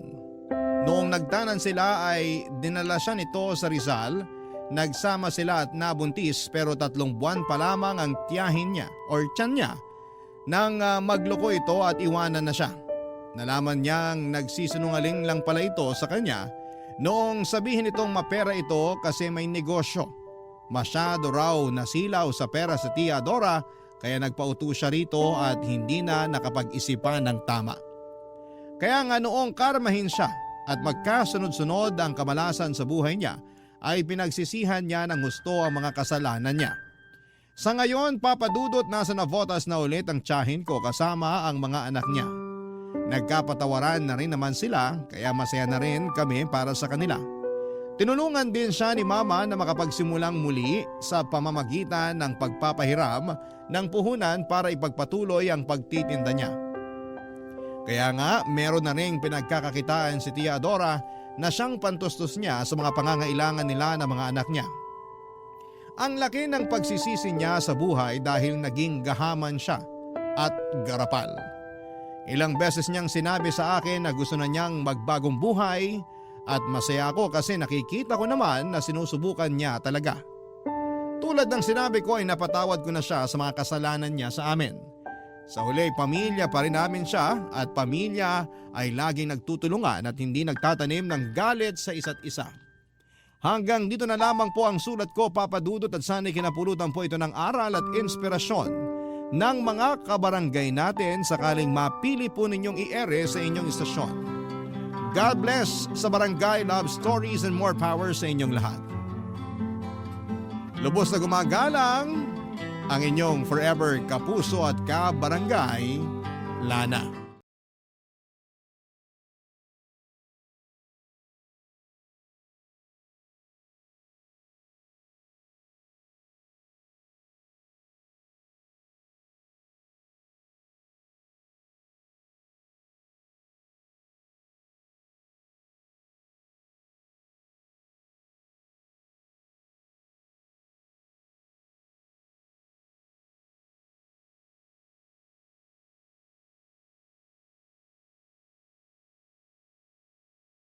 Noong nagtanan sila ay dinala siya nito sa Rizal, nagsama sila at nabuntis pero 3 buwan pa lamang ang tiyahin niya or tiyan niya nang magloko ito at iwanan na siya. Nalaman niyang nagsisinungaling lang pala ito sa kanya noong sabihin itong mapera ito kasi may negosyo. Masyado raw nasilaw sa pera sa Tia Dora kaya nagpauto siya rito at hindi na nakapag-isipan ng tama. Kaya nga noong karmahin siya at magkasunod-sunod ang kamalasan sa buhay niya ay pinagsisihan niya ng husto ang mga kasalanan niya. Sa ngayon, papadudot nasa Navotas na ulit ang tiyahin ko kasama ang mga anak niya. Nagkapatawaran na rin naman sila kaya masaya na rin kami para sa kanila. Tinulungan din siya ni Mama na makapagsimulang muli sa pamamagitan ng pagpapahiram ng puhunan para ipagpatuloy ang pagtitinda niya. Kaya nga meron na ring pinagkakakitaan si Tia Adora na siyang pantustos niya sa mga pangangailangan nila ng mga anak niya. Ang laki ng pagsisisi niya sa buhay dahil naging gahaman siya at garapal. Ilang beses niyang sinabi sa akin na gusto na niyang magbagong buhay at masaya ako kasi nakikita ko naman na sinusubukan niya talaga. Tulad ng sinabi ko ay napatawad ko na siya sa mga kasalanan niya sa amin. Sa huli, pamilya pa rin namin siya at pamilya ay laging nagtutulungan at hindi nagtatanim ng galit sa isa't isa. Hanggang dito na lamang po ang sulat ko, Papa Dudut, at sana'y kinapulutan po ito ng aral at inspirasyon ng mga kabarangay natin sakaling mapili po ninyong i-ere sa inyong istasyon. God bless sa Barangay Love Stories and more power sa inyong lahat. Lubos na gumagalang ang inyong forever kapuso at kabarangay, Lana.